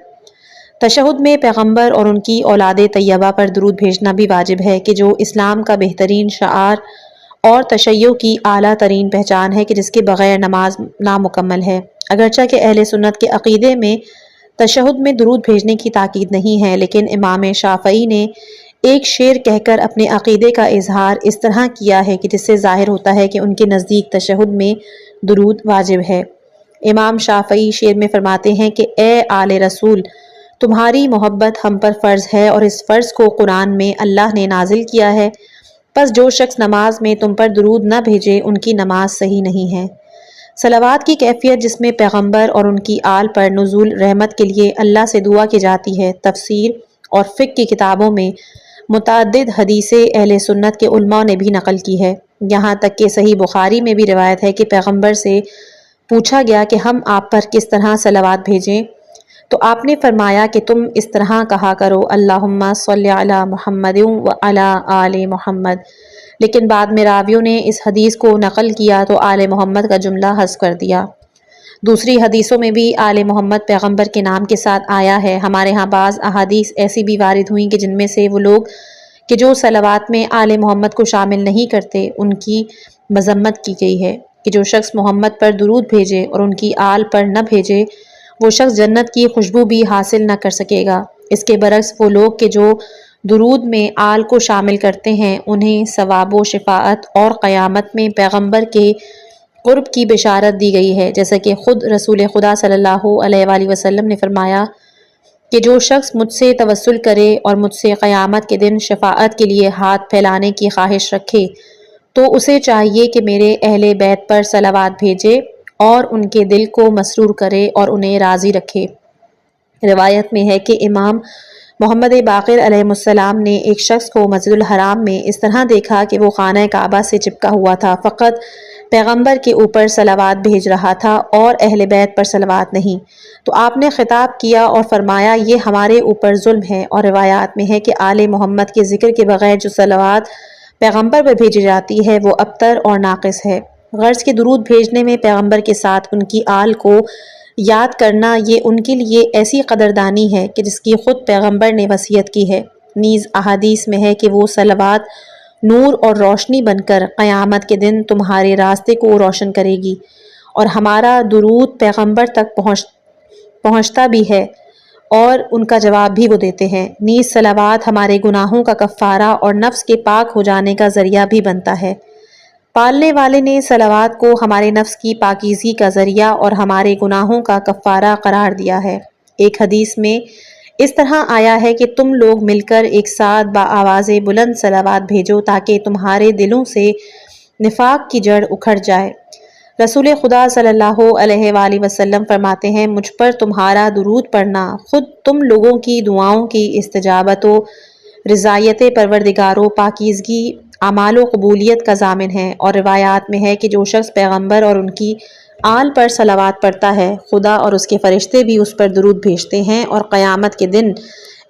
تشہد میں پیغمبر اور ان کی اولاد طیبہ پر درود بھیجنا بھی واجب ہے کہ جو اسلام کا بہترین شعار اور تشیع کی اعلیٰ ترین پہچان ہے کہ جس کے بغیر نماز نامکمل ہے۔ اگرچہ کہ اہل سنت کے عقیدے میں تشہد میں درود بھیجنے کی تاکید نہیں ہے، لیکن امام شافعی نے ایک شعر کہہ کر اپنے عقیدے کا اظہار اس طرح کیا ہے کہ جس سے ظاہر ہوتا ہے کہ ان کے نزدیک تشہد میں درود واجب ہے۔ امام شافعی شعر میں فرماتے ہیں کہ اے آل رسول، تمہاری محبت ہم پر فرض ہے اور اس فرض کو قرآن میں اللہ نے نازل کیا ہے، پس جو شخص نماز میں تم پر درود نہ بھیجے ان کی نماز صحیح نہیں ہے۔ صلوات کی کیفیت جس میں پیغمبر اور ان کی آل پر نزول رحمت کے لیے اللہ سے دعا کی جاتی ہے، تفسیر اور فقہ کی کتابوں میں متعدد حدیثیں اہل سنت کے علماء نے بھی نقل کی ہے۔ یہاں تک کہ صحیح بخاری میں بھی روایت ہے کہ پیغمبر سے پوچھا گیا کہ ہم آپ پر کس طرح صلوات بھیجیں، تو آپ نے فرمایا کہ تم اس طرح کہا کرو، اللہم صلی علی محمد وعلی آل محمد، لیکن بعد میں راویوں نے اس حدیث کو نقل کیا تو آل محمد کا جملہ حذف کر دیا۔ دوسری حدیثوں میں بھی آل محمد پیغمبر کے نام کے ساتھ آیا ہے۔ ہمارے ہاں بعض احادیث ایسی بھی وارد ہوئیں کہ جن میں سے وہ لوگ کہ جو صلوات میں آل محمد کو شامل نہیں کرتے ان کی مذمت کی گئی ہے کہ جو شخص محمد پر درود بھیجے اور ان کی آل پر نہ بھیجے وہ شخص جنت کی خوشبو بھی حاصل نہ کر سکے گا۔ اس کے برعکس وہ لوگ کہ جو درود میں آل کو شامل کرتے ہیں انہیں ثواب و شفاعت اور قیامت میں پیغمبر کے قرب کی بشارت دی گئی ہے، جیسا کہ خود رسول خدا صلی اللہ علیہ وآلہ وسلم نے فرمایا کہ جو شخص مجھ سے توسل کرے اور مجھ سے قیامت کے دن شفاعت کے لیے ہاتھ پھیلانے کی خواہش رکھے تو اسے چاہیے کہ میرے اہل بیت پر صلوات بھیجے اور ان کے دل کو مسرور کرے اور انہیں راضی رکھے۔ روایت میں ہے کہ امام محمد باقر علیہ السلام نے ایک شخص کو مسجد الحرام میں اس طرح دیکھا کہ وہ خانہ کعبہ سے چپکا ہوا تھا، فقط پیغمبر کے اوپر صلوات بھیج رہا تھا اور اہل بیت پر صلوات نہیں۔ تو آپ نے خطاب کیا اور فرمایا یہ ہمارے اوپر ظلم ہے، اور روایات میں ہے کہ آل محمد کے ذکر کے بغیر جو صلوات پیغمبر پر بھیجی جاتی ہے وہ ابتر اور ناقص ہے۔ غرض کے درود بھیجنے میں پیغمبر کے ساتھ ان کی آل کو یاد کرنا یہ ان کے لیے ایسی قدردانی ہے کہ جس کی خود پیغمبر نے وصیت کی ہے۔ نیز احادیث میں ہے کہ وہ صلوات نور اور روشنی بن کر قیامت کے دن تمہارے راستے کو روشن کرے گی، اور ہمارا درود پیغمبر تک پہنچتا بھی ہے اور ان کا جواب بھی وہ دیتے ہیں۔ نیز صلوات ہمارے گناہوں کا کفارہ اور نفس کے پاک ہو جانے کا ذریعہ بھی بنتا ہے۔ پالنے والے نے صلوات کو ہمارے نفس کی پاکیزگی کا ذریعہ اور ہمارے گناہوں کا کفارہ قرار دیا ہے۔ ایک حدیث میں اس طرح آیا ہے کہ تم لوگ مل کر ایک ساتھ بآواز بلند صلوات بھیجو تاکہ تمہارے دلوں سے نفاق کی جڑ اکھڑ جائے۔ رسول خدا صلی اللہ علیہ وآلہ وسلم فرماتے ہیں مجھ پر تمہارا درود پڑھنا خود تم لوگوں کی دعاؤں کی استجابت و رضایت پروردگار و پاکیزگی اعمال و قبولیت کا ضامن ہے۔ اور روایات میں ہے کہ جو شخص پیغمبر اور ان کی آل پر صلوات پڑھتا ہے خدا اور اس کے فرشتے بھی اس پر درود بھیجتے ہیں، اور قیامت کے دن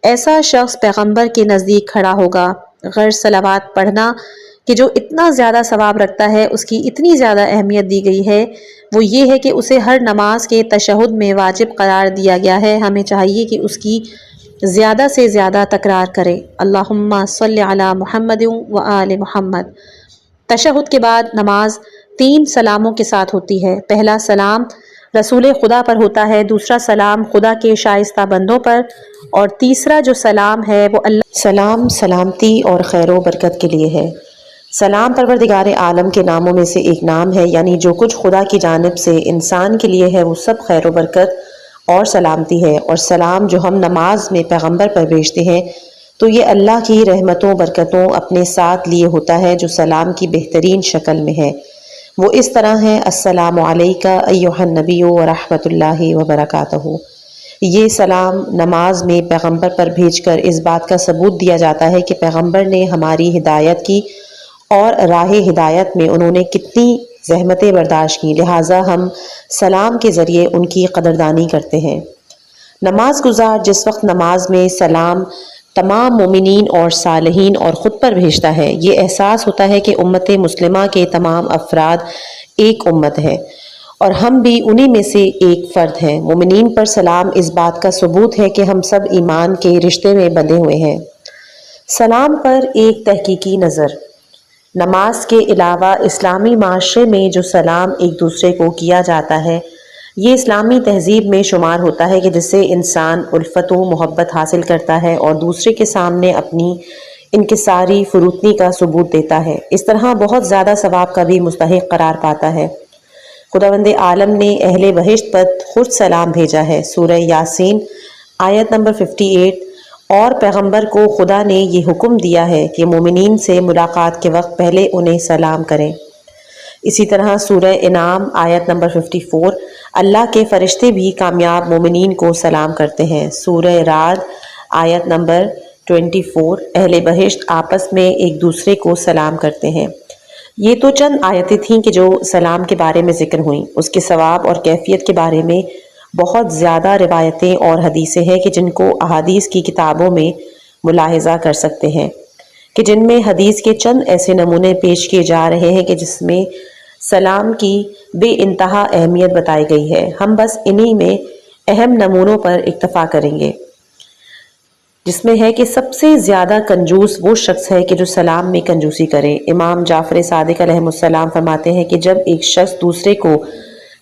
ایسا شخص پیغمبر کے نزدیک کھڑا ہوگا۔ غرض صلوات پڑھنا کہ جو اتنا زیادہ ثواب رکھتا ہے اس کی اتنی زیادہ اہمیت دی گئی ہے، وہ یہ ہے کہ اسے ہر نماز کے تشہد میں واجب قرار دیا گیا ہے۔ ہمیں چاہیے کہ اس کی زیادہ سے زیادہ تکرار کرے۔ اللہم صلی علی محمد و آل محمد۔ تشہد کے بعد نماز 3 سلاموں کے ساتھ ہوتی ہے۔ پہلا سلام رسول خدا پر ہوتا ہے، دوسرا سلام خدا کے شائستہ بندوں پر، اور تیسرا جو سلام ہے وہ اللہ سلام سلامتی اور خیر و برکت کے لیے ہے۔ سلام پروردگار عالم کے ناموں میں سے ایک نام ہے، یعنی جو کچھ خدا کی جانب سے انسان کے لیے ہے وہ سب خیر و برکت اور سلامتی ہے۔ اور سلام جو ہم نماز میں پیغمبر پر بھیجتے ہیں تو یہ اللہ کی رحمتوں برکتوں اپنے ساتھ لیے ہوتا ہے جو سلام کی بہترین شکل میں ہے۔ وہ اس طرح ہے السلام علیکہ ایھا النبی ورحمۃ اللہ وبرکاتہ۔ یہ سلام نماز میں پیغمبر پر بھیج کر اس بات کا ثبوت دیا جاتا ہے کہ پیغمبر نے ہماری ہدایت کی اور راہ ہدایت میں انہوں نے کتنی زحمتیں برداشت کی، لہٰذا ہم سلام کے ذریعے ان کی قدردانی کرتے ہیں۔ نماز گزار جس وقت نماز میں سلام تمام مومنین اور صالحین اور خود پر بھیجتا ہے، یہ احساس ہوتا ہے کہ امت مسلمہ کے تمام افراد ایک امت ہے اور ہم بھی انہی میں سے ایک فرد ہیں۔ مومنین پر سلام اس بات کا ثبوت ہے کہ ہم سب ایمان کے رشتے میں بندھے ہوئے ہیں۔ سلام پر ایک تحقیقی نظر۔ نماز کے علاوہ اسلامی معاشرے میں جو سلام ایک دوسرے کو کیا جاتا ہے یہ اسلامی تہذیب میں شمار ہوتا ہے کہ جس سے انسان الفت و محبت حاصل کرتا ہے اور دوسرے کے سامنے اپنی انکساری فروتنی کا ثبوت دیتا ہے، اس طرح بہت زیادہ ثواب کا بھی مستحق قرار پاتا ہے۔ خداوند عالم نے اہل بہشت پر خود سلام بھیجا ہے، سورہ یاسین آیت نمبر 58، اور پیغمبر کو خدا نے یہ حکم دیا ہے کہ مومنین سے ملاقات کے وقت پہلے انہیں سلام کریں۔ اسی طرح سورہ انعام آیت نمبر 54، اللہ کے فرشتے بھی کامیاب مومنین کو سلام کرتے ہیں۔ سورہ رعد آیت نمبر 24، اہل بہشت آپس میں ایک دوسرے کو سلام کرتے ہیں۔ یہ تو چند آیتیں تھیں کہ جو سلام کے بارے میں ذکر ہوئیں، اس کے ثواب اور کیفیت کے بارے میں بہت زیادہ روایتیں اور حدیثیں ہیں کہ جن کو احادیث کی کتابوں میں ملاحظہ کر سکتے ہیں، کہ جن میں حدیث کے چند ایسے نمونے پیش کیے جا رہے ہیں کہ جس میں سلام کی بے انتہا اہمیت بتائی گئی ہے۔ ہم بس انہی میں اہم نمونوں پر اکتفا کریں گے، جس میں ہے کہ سب سے زیادہ کنجوس وہ شخص ہے کہ جو سلام میں کنجوسی کرے۔ امام جعفر صادق علیہ السلام فرماتے ہیں کہ جب ایک شخص دوسرے کو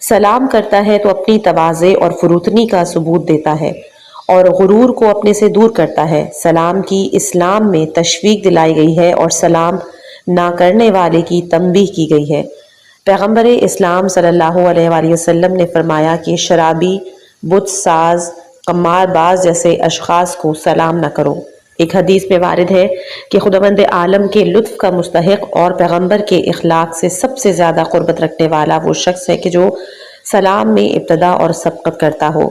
سلام کرتا ہے تو اپنی تواضع اور فروتنی کا ثبوت دیتا ہے اور غرور کو اپنے سے دور کرتا ہے۔ سلام کی اسلام میں تشویق دلائی گئی ہے اور سلام نہ کرنے والے کی تنبیہ کی گئی ہے۔ پیغمبر اسلام صلی اللہ علیہ وآلہ وسلم نے فرمایا کہ شرابی، بت ساز، قمار باز جیسے اشخاص کو سلام نہ کرو۔ ایک حدیث میں وارد ہے کہ خداوند عالم کے لطف کا مستحق اور پیغمبر کے اخلاق سے سب سے زیادہ قربت رکھنے والا وہ شخص ہے کہ جو سلام میں ابتدا اور سبقت کرتا ہو۔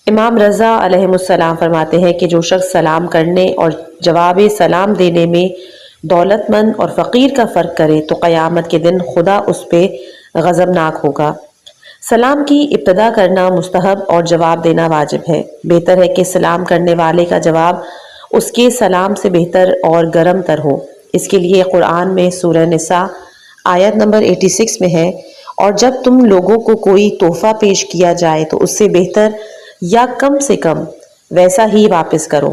امام رضا علیہ السلام فرماتے ہیں کہ جو شخص سلام کرنے اور جواب سلام دینے میں دولت مند اور فقیر کا فرق کرے تو قیامت کے دن خدا اس پہ غضبناک ہوگا۔ سلام کی ابتدا کرنا مستحب اور جواب دینا واجب ہے۔ بہتر ہے کہ سلام کرنے والے کا جواب اس کے سلام سے بہتر اور گرم تر ہو۔ اس کے لیے قرآن میں سورہ نساء آیت نمبر 86 میں ہے، اور جب تم لوگوں کو کوئی تحفہ پیش کیا جائے تو اس سے بہتر یا کم سے کم ویسا ہی واپس کرو۔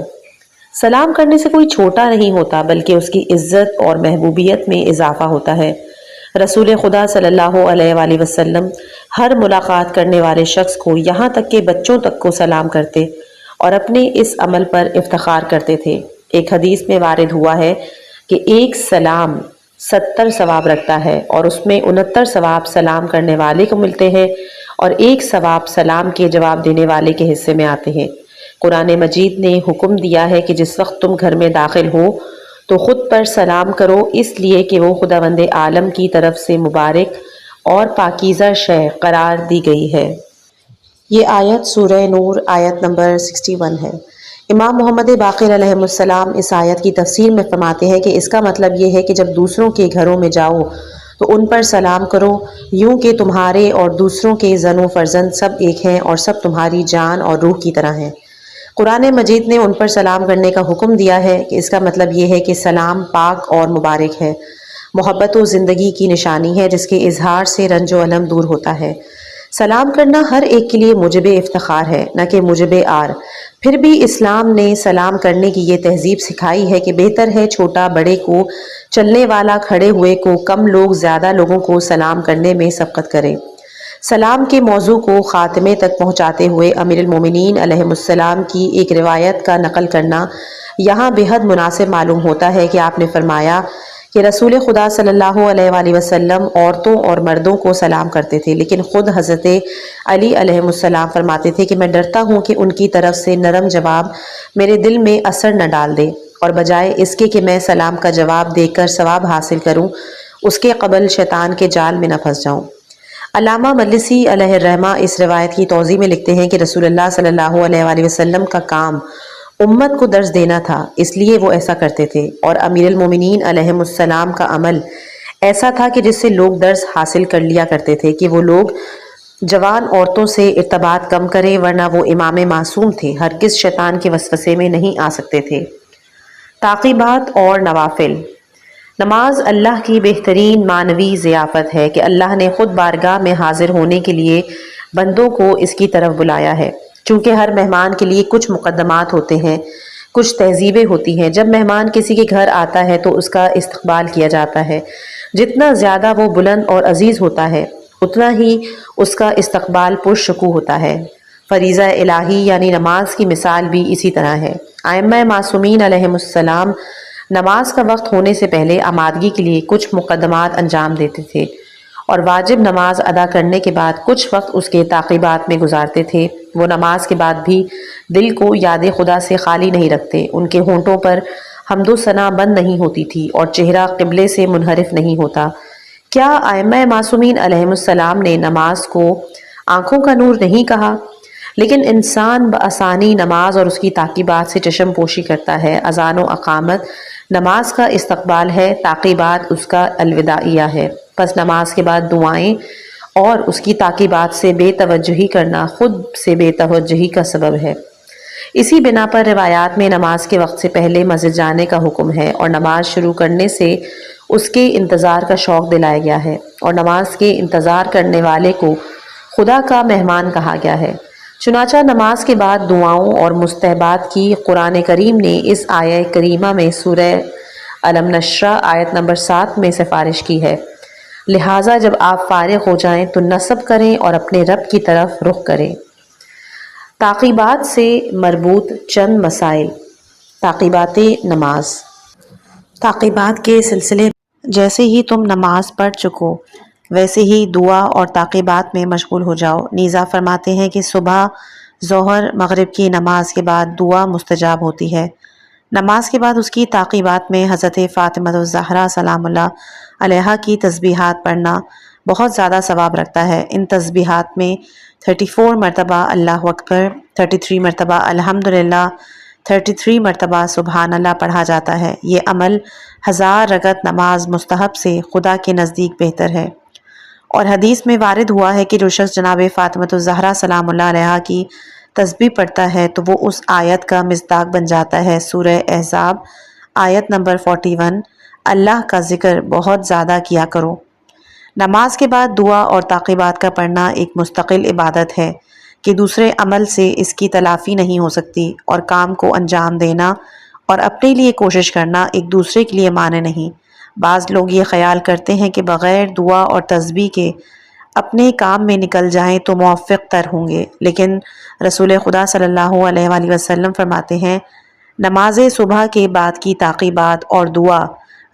سلام کرنے سے کوئی چھوٹا نہیں ہوتا بلکہ اس کی عزت اور محبوبیت میں اضافہ ہوتا ہے۔ رسول خدا صلی اللہ علیہ وآلہ وسلم ہر ملاقات کرنے والے شخص کو یہاں تک کہ بچوں تک کو سلام کرتے اور اپنے اس عمل پر افتخار کرتے تھے۔ ایک حدیث میں وارد ہوا ہے کہ ایک سلام 70 ثواب رکھتا ہے اور اس میں 69 ثواب سلام کرنے والے کو ملتے ہیں اور ایک ثواب سلام کے جواب دینے والے کے حصے میں آتے ہیں۔ قرآن مجید نے حکم دیا ہے کہ جس وقت تم گھر میں داخل ہو تو خود پر سلام کرو، اس لیے کہ وہ خداوند عالم کی طرف سے مبارک اور پاکیزہ شے قرار دی گئی ہے۔ یہ آیت سورہ نور آیت نمبر 61 ہے۔ امام محمد باقر علیہ السلام اس آیت کی تفسیر میں فرماتے ہیں کہ اس کا مطلب یہ ہے کہ جب دوسروں کے گھروں میں جاؤ تو ان پر سلام کرو، یوں کہ تمہارے اور دوسروں کے زن و فرزند سب ایک ہیں اور سب تمہاری جان اور روح کی طرح ہیں۔ قرآن مجید نے ان پر سلام کرنے کا حکم دیا ہے کہ اس کا مطلب یہ ہے کہ سلام پاک اور مبارک ہے، محبت و زندگی کی نشانی ہے جس کے اظہار سے رنج و الم دور ہوتا ہے۔ سلام کرنا ہر ایک کے لیے موجب افتخار ہے، نہ کہ موجب عار۔ پھر بھی اسلام نے سلام کرنے کی یہ تہذیب سکھائی ہے کہ بہتر ہے چھوٹا بڑے کو، چلنے والا کھڑے ہوئے کو، کم لوگ زیادہ لوگوں کو سلام کرنے میں سبقت کرے۔ سلام کے موضوع کو خاتمے تک پہنچاتے ہوئے امیر المومنین علیہ السلام کی ایک روایت کا نقل کرنا یہاں بے حد مناسب معلوم ہوتا ہے کہ آپ نے فرمایا کہ رسول خدا صلی اللہ علیہ وآلہ وسلم عورتوں اور مردوں کو سلام کرتے تھے، لیکن خود حضرت علی علیہ السلام فرماتے تھے کہ میں ڈرتا ہوں کہ ان کی طرف سے نرم جواب میرے دل میں اثر نہ ڈال دے، اور بجائے اس کے کہ میں سلام کا جواب دے کر ثواب حاصل کروں، اس کے قبل شیطان کے جال میں نہ پھنس جاؤں۔ علامہ مجلسی علیہ الرحمہ اس روایت کی توضیح میں لکھتے ہیں کہ رسول اللہ صلی اللہ علیہ وآلہ وسلم کا کام امت کو درس دینا تھا، اس لیے وہ ایسا کرتے تھے، اور امیر المومنین علیہ السلام کا عمل ایسا تھا کہ جس سے لوگ درس حاصل کر لیا کرتے تھے کہ وہ لوگ جوان عورتوں سے ارتباط کم کریں، ورنہ وہ امام معصوم تھے، ہرگز شیطان کے وسوسے میں نہیں آ سکتے تھے۔ تعقیبات اور نوافل۔ نماز اللہ کی بہترین معنوی ضیافت ہے کہ اللہ نے خود بارگاہ میں حاضر ہونے کے لیے بندوں کو اس کی طرف بلایا ہے۔ چونکہ ہر مہمان کے لیے کچھ مقدمات ہوتے ہیں، کچھ تہذیبیں ہوتی ہیں۔ جب مہمان کسی کے گھر آتا ہے تو اس کا استقبال کیا جاتا ہے، جتنا زیادہ وہ بلند اور عزیز ہوتا ہے اتنا ہی اس کا استقبال پرشکوہ ہوتا ہے۔ فریضہ الہی یعنی نماز کی مثال بھی اسی طرح ہے۔ ائمہ معصومین علیہ السلام نماز کا وقت ہونے سے پہلے آمادگی کے لیے کچھ مقدمات انجام دیتے تھے، اور واجب نماز ادا کرنے کے بعد کچھ وقت اس کے تعقیبات میں گزارتے تھے۔ وہ نماز کے بعد بھی دل کو یاد خدا سے خالی نہیں رکھتے، ان کے ہونٹوں پر حمد و ثنا بند نہیں ہوتی تھی اور چہرہ قبلے سے منحرف نہیں ہوتا۔ کیا ائمہ معصومین علیہ السلام نے نماز کو آنکھوں کا نور نہیں کہا؟ لیکن انسان بآسانی نماز اور اس کی تعقیبات سے چشم پوشی کرتا ہے۔ اذان و اقامت نماز کا استقبال ہے، تعقیبات اس کا الوداعیہ ہے۔ پس نماز کے بعد دعائیں اور اس کی تعقیبات سے بے توجہی کرنا خود سے بے توجہی کا سبب ہے۔ اسی بنا پر روایات میں نماز کے وقت سے پہلے مسجد جانے کا حکم ہے، اور نماز شروع کرنے سے اس کے انتظار کا شوق دلایا گیا ہے، اور نماز کے انتظار کرنے والے کو خدا کا مہمان کہا گیا ہے۔ چنانچہ نماز کے بعد دعاؤں اور مستحبات کی قرآن کریم نے اس آیہ کریمہ میں سورہ الم نشرح آیت نمبر 7 میں سفارش کی ہے۔ لہٰذا جب آپ فارغ ہو جائیں تو نصب کریں اور اپنے رب کی طرف رخ کریں۔ تعقیبات سے مربوط چند مسائل۔ تعقیبات نماز۔ تعقیبات کے سلسلے جیسے ہی تم نماز پڑھ چکو ویسے ہی دعا اور تعقیبات میں مشغول ہو جاؤ۔ نیزا فرماتے ہیں کہ صبح، ظہر، مغرب کی نماز کے بعد دعا مستجاب ہوتی ہے۔ نماز کے بعد اس کی تعقیبات میں حضرت فاطمہ الزہرا سلام اللہ علیہا کی تسبیحات پڑھنا بہت زیادہ ثواب رکھتا ہے۔ ان تسبیحات میں 34 مرتبہ اللہ اکبر، 33 مرتبہ الحمدللہ، 33 مرتبہ سبحان اللہ پڑھا جاتا ہے۔ یہ عمل 1000 رکعت نماز مستحب سے خدا کے نزدیک بہتر ہے۔ اور حدیث میں وارد ہوا ہے کہ جو شخص جناب فاطمہ الزہرا سلام اللہ علیہا کی تسبیح پڑھتا ہے تو وہ اس آیت کا مصداق بن جاتا ہے، سورہ احزاب آیت نمبر 41، اللہ کا ذکر بہت زیادہ کیا کرو۔ نماز کے بعد دعا اور تعقیبات کا پڑھنا ایک مستقل عبادت ہے کہ دوسرے عمل سے اس کی تلافی نہیں ہو سکتی، اور کام کو انجام دینا اور اپنے لیے کوشش کرنا ایک دوسرے کے لیے معنی نہیں۔ بعض لوگ یہ خیال کرتے ہیں کہ بغیر دعا اور تسبیح کے اپنے کام میں نکل جائیں تو موفق تر ہوں گے، لیکن رسول خدا صلی اللہ علیہ وآلہ وسلم فرماتے ہیں نماز صبح کے بعد کی تعقیبات اور دعا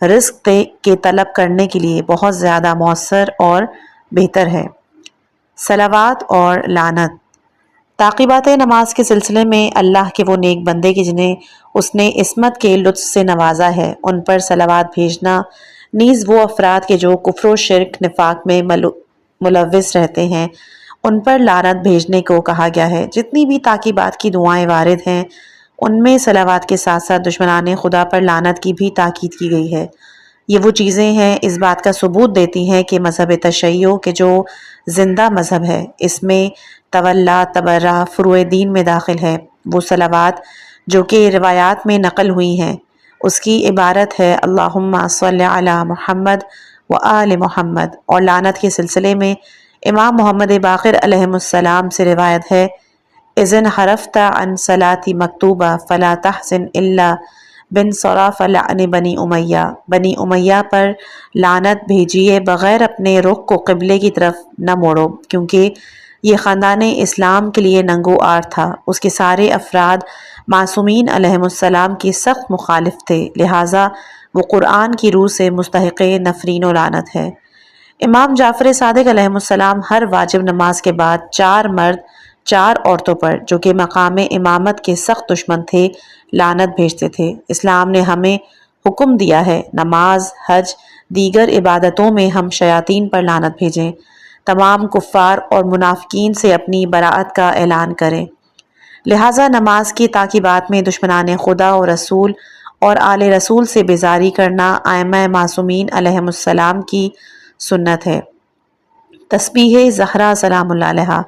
رزق کے طلب کرنے کے لیے بہت زیادہ مؤثر اور بہتر ہے۔ صلوات اور لعنت۔ تعقیبات نماز کے سلسلے میں اللہ کے وہ نیک بندے کے جنہیں اس نے عصمت کے لطف سے نوازا ہے ان پر صلوات بھیجنا، نیز وہ افراد کے جو کفر و شرک نفاق میں ملوث رہتے ہیں ان پر لعنت بھیجنے کو کہا گیا ہے۔ جتنی بھی تعقیبات کی دعائیں وارد ہیں ان میں صلوات کے ساتھ ساتھ دشمنان خدا پر لعنت کی بھی تاکید کی گئی ہے۔ یہ وہ چیزیں ہیں اس بات کا ثبوت دیتی ہیں کہ مذہب تشیع کے جو زندہ مذہب ہے اس میں تولا، تبرہ، فروع دین میں داخل ہے۔ وہ صلوات جو کہ روایات میں نقل ہوئی ہیں اس کی عبارت ہے اللہم صلی علی محمد و آل محمد، اور لعنت کے سلسلے میں امام محمد باقر علیہ السلام سے روایت ہے اذن حرفت عن صلاتی مکتوبہ فلا تحزن الا بانصراف لعن بنی امیہ، بنی امیہ پر لعنت بھیجیے بغیر اپنے رخ کو قبلے کی طرف نہ موڑو، کیونکہ یہ خاندان اسلام کے لیے ننگو آر تھا۔ اس کے سارے افراد معصومین علیہ السلام کی سخت مخالف تھے، لہٰذا وہ قرآن کی روح سے مستحق نفرین و لعنت ہے۔ امام جعفر صادق علیہ السلام ہر واجب نماز کے بعد 4 مرد 4 عورتوں پر جو کہ مقام امامت کے سخت دشمن تھے لعنت بھیجتے تھے۔ اسلام نے ہمیں حکم دیا ہے نماز، حج، دیگر عبادتوں میں ہم شیاطین پر لعنت بھیجیں، تمام کفار اور منافقین سے اپنی براءت کا اعلان کریں۔ لہٰذا نماز کی تعقیبات میں دشمنان خدا و رسول اور آل رسول سے بیزاری کرنا ائمہ معصومین علیہ السلام کی سنت ہے۔ تسبیح زہرا سلام اللہ علیہا۔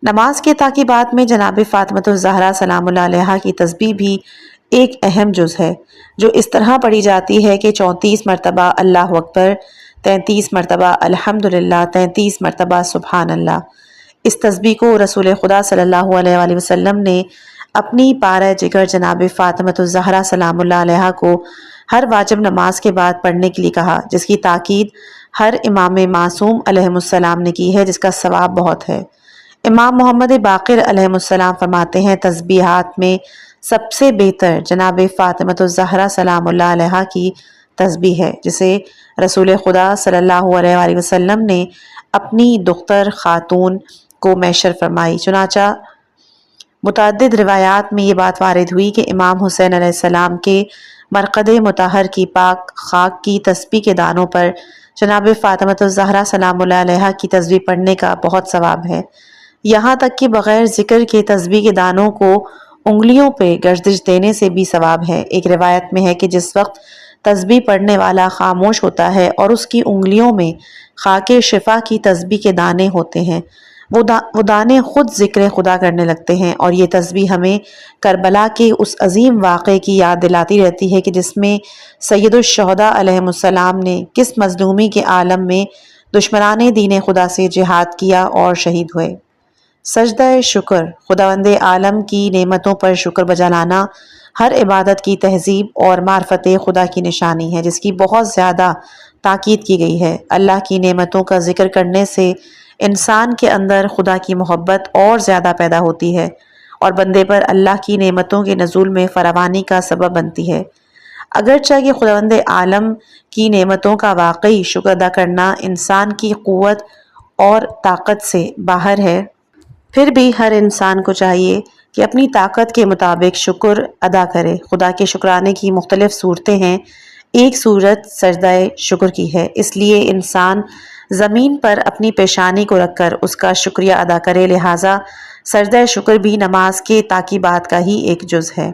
نماز کے تعقیبات میں جناب فاطمہ الزہرا سلام اللہ علیہا کی تسبیح بھی ایک اہم جز ہے جو اس طرح پڑھی جاتی ہے کہ 34 مرتبہ اللہ اکبر، 33 مرتبہ الحمدللہ، 33 مرتبہ سبحان اللہ۔ اس تسبیح کو رسول خدا صلی اللہ علیہ وآلہ وسلم نے اپنی پارہ جگر جناب فاطمہ الزہرا سلام اللہ علیہا کو ہر واجب نماز کے بعد پڑھنے کے لیے کہا، جس کی تاکید ہر امام معصوم علیہ السلام نے کی ہے، جس کا ثواب بہت ہے۔ امام محمد باقر علیہ السلام فرماتے ہیں تسبیحات میں سب سے بہتر جناب فاطمہ الزہرا سلام اللہ علیہا کی تسبیح ہے، جسے رسول خدا صلی اللہ علیہ وآلہ وسلم نے اپنی دختر خاتون کو میسر فرمائی۔ چنانچہ متعدد روایات میں یہ بات وارد ہوئی کہ امام حسین علیہ السلام کے مرقد مطہر کی پاک خاک کی تسبیح کے دانوں پر جناب فاطمہ الزہرا سلام اللہ علیہا کی تسبیح پڑھنے کا بہت ثواب ہے، یہاں تک کہ بغیر ذکر کے تسبیح کے دانوں کو انگلیوں پہ گردش دینے سے بھی ثواب ہے۔ ایک روایت میں ہے کہ جس وقت تسبیح پڑھنے والا خاموش ہوتا ہے اور اس کی انگلیوں میں خاک شفا کی تسبیح کے دانے ہوتے ہیں، وہ دانے خود ذکر خدا کرنے لگتے ہیں، اور یہ تسبیح ہمیں کربلا کے اس عظیم واقعے کی یاد دلاتی رہتی ہے کہ جس میں سید الشہداء علیہ السلام نے کس مظلومی کے عالم میں دشمنان دین خدا سے جہاد کیا اور شہید ہوئے۔ سجدہ شکر۔ خداوند عالم کی نعمتوں پر شکر بجا لانا ہر عبادت کی تہذیب اور معرفت خدا کی نشانی ہے، جس کی بہت زیادہ تاکید کی گئی ہے۔ اللہ کی نعمتوں کا ذکر کرنے سے انسان کے اندر خدا کی محبت اور زیادہ پیدا ہوتی ہے اور بندے پر اللہ کی نعمتوں کے نزول میں فراوانی کا سبب بنتی ہے۔ اگرچہ کہ خداوند عالم کی نعمتوں کا واقعی شکر ادا کرنا انسان کی قوت اور طاقت سے باہر ہے، پھر بھی ہر انسان کو چاہیے کہ اپنی طاقت کے مطابق شکر ادا کرے۔ خدا کے شکرانے کی مختلف صورتیں ہیں، ایک صورت سجدہ شکر کی ہے، اس لیے انسان زمین پر اپنی پیشانی کو رکھ کر اس کا شکریہ ادا کرے، لہٰذا سجدہ شکر بھی نماز کے تاکیبات کا ہی ایک جز ہے۔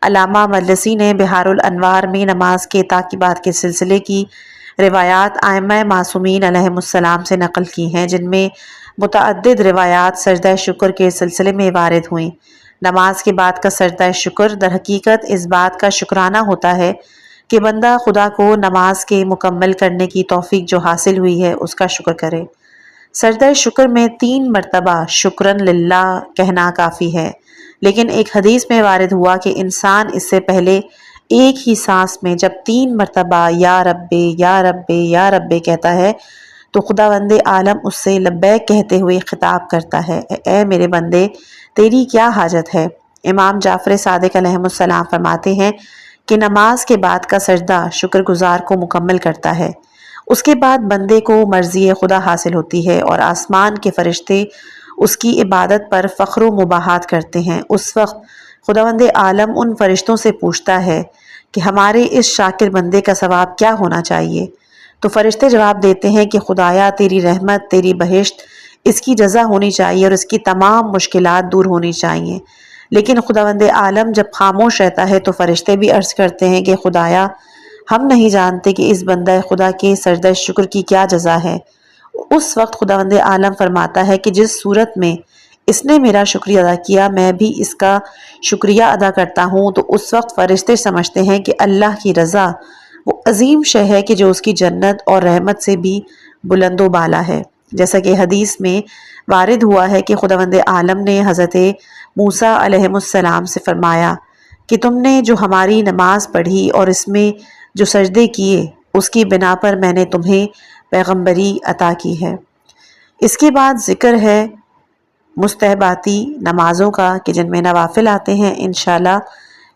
علامہ مجلسی نے بحار الانوار میں نماز کے تاکیبات کے سلسلے کی روایات ائمہ معصومین علیہم السلام سے نقل کی ہیں، جن میں متعدد روایات سجدہ شکر کے سلسلے میں وارد ہوئیں۔ نماز کے بعد کا سجدہ شکر در حقیقت اس بات کا شکرانہ ہوتا ہے کہ بندہ خدا کو نماز کے مکمل کرنے کی توفیق جو حاصل ہوئی ہے اس کا شکر کرے۔ سجدہ شکر میں 3 مرتبہ شکرن للہ کہنا کافی ہے، لیکن ایک حدیث میں وارد ہوا کہ انسان اس سے پہلے ایک ہی سانس میں جب 3 مرتبہ یا رب یا رب یا رب کہتا ہے تو خداوند عالم اس سے لبیک کہتے ہوئے خطاب کرتا ہے، اے میرے بندے تیری کیا حاجت ہے؟ امام جعفر صادق علیہ السلام فرماتے ہیں کہ نماز کے بعد کا سجدہ شکر گزار کو مکمل کرتا ہے، اس کے بعد بندے کو مرضی خدا حاصل ہوتی ہے اور آسمان کے فرشتے اس کی عبادت پر فخر و مباحات کرتے ہیں۔ اس وقت خداوند عالم ان فرشتوں سے پوچھتا ہے کہ ہمارے اس شاکر بندے کا ثواب کیا ہونا چاہیے؟ تو فرشتے جواب دیتے ہیں کہ خدایا تیری رحمت، تیری بہشت اس کی جزا ہونی چاہیے اور اس کی تمام مشکلات دور ہونی چاہیے۔ لیکن خداوند عالم جب خاموش رہتا ہے تو فرشتے بھی عرض کرتے ہیں کہ خدایا ہم نہیں جانتے کہ اس بندہ خدا کے سجدہ شکر کی کیا جزا ہے۔ اس وقت خداوند عالم فرماتا ہے کہ جس صورت میں اس نے میرا شکریہ ادا کیا میں بھی اس کا شکریہ ادا کرتا ہوں، تو اس وقت فرشتے سمجھتے ہیں کہ اللہ کی رضا وہ عظیم شے ہے کہ جو اس کی جنت اور رحمت سے بھی بلند و بالا ہے۔ جیسا کہ حدیث میں وارد ہوا ہے کہ خداوند عالم نے حضرت موسیٰ علیہ السلام سے فرمایا کہ تم نے جو ہماری نماز پڑھی اور اس میں جو سجدے کیے اس کی بنا پر میں نے تمہیں پیغمبری عطا کی ہے۔ اس کے بعد ذکر ہے مستحباتی نمازوں کا کہ جن میں نوافل آتے ہیں، انشاءاللہ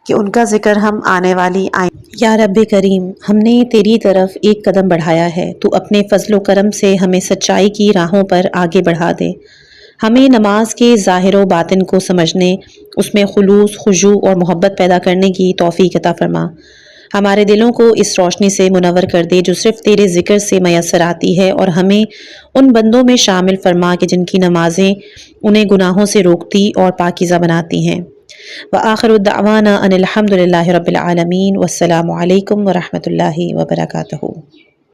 کہ ان کا ذکر ہم آنے والی یا رب کریم ہم نے تیری طرف ایک قدم بڑھایا ہے، تو اپنے فضل و کرم سے ہمیں سچائی کی راہوں پر آگے بڑھا دے، ہمیں نماز کے ظاہر و باطن کو سمجھنے، اس میں خلوص، خضوع اور محبت پیدا کرنے کی توفیق عطا فرما، ہمارے دلوں کو اس روشنی سے منور کر دے جو صرف تیرے ذکر سے میسر آتی ہے، اور ہمیں ان بندوں میں شامل فرما کہ جن کی نمازیں انہیں گناہوں سے روکتی اور پاکیزہ بناتی ہیں۔ وآخر الدعوانا ان الحمد للہ رب العالمین، والسلام علیکم ورحمۃ اللہ وبرکاتہ۔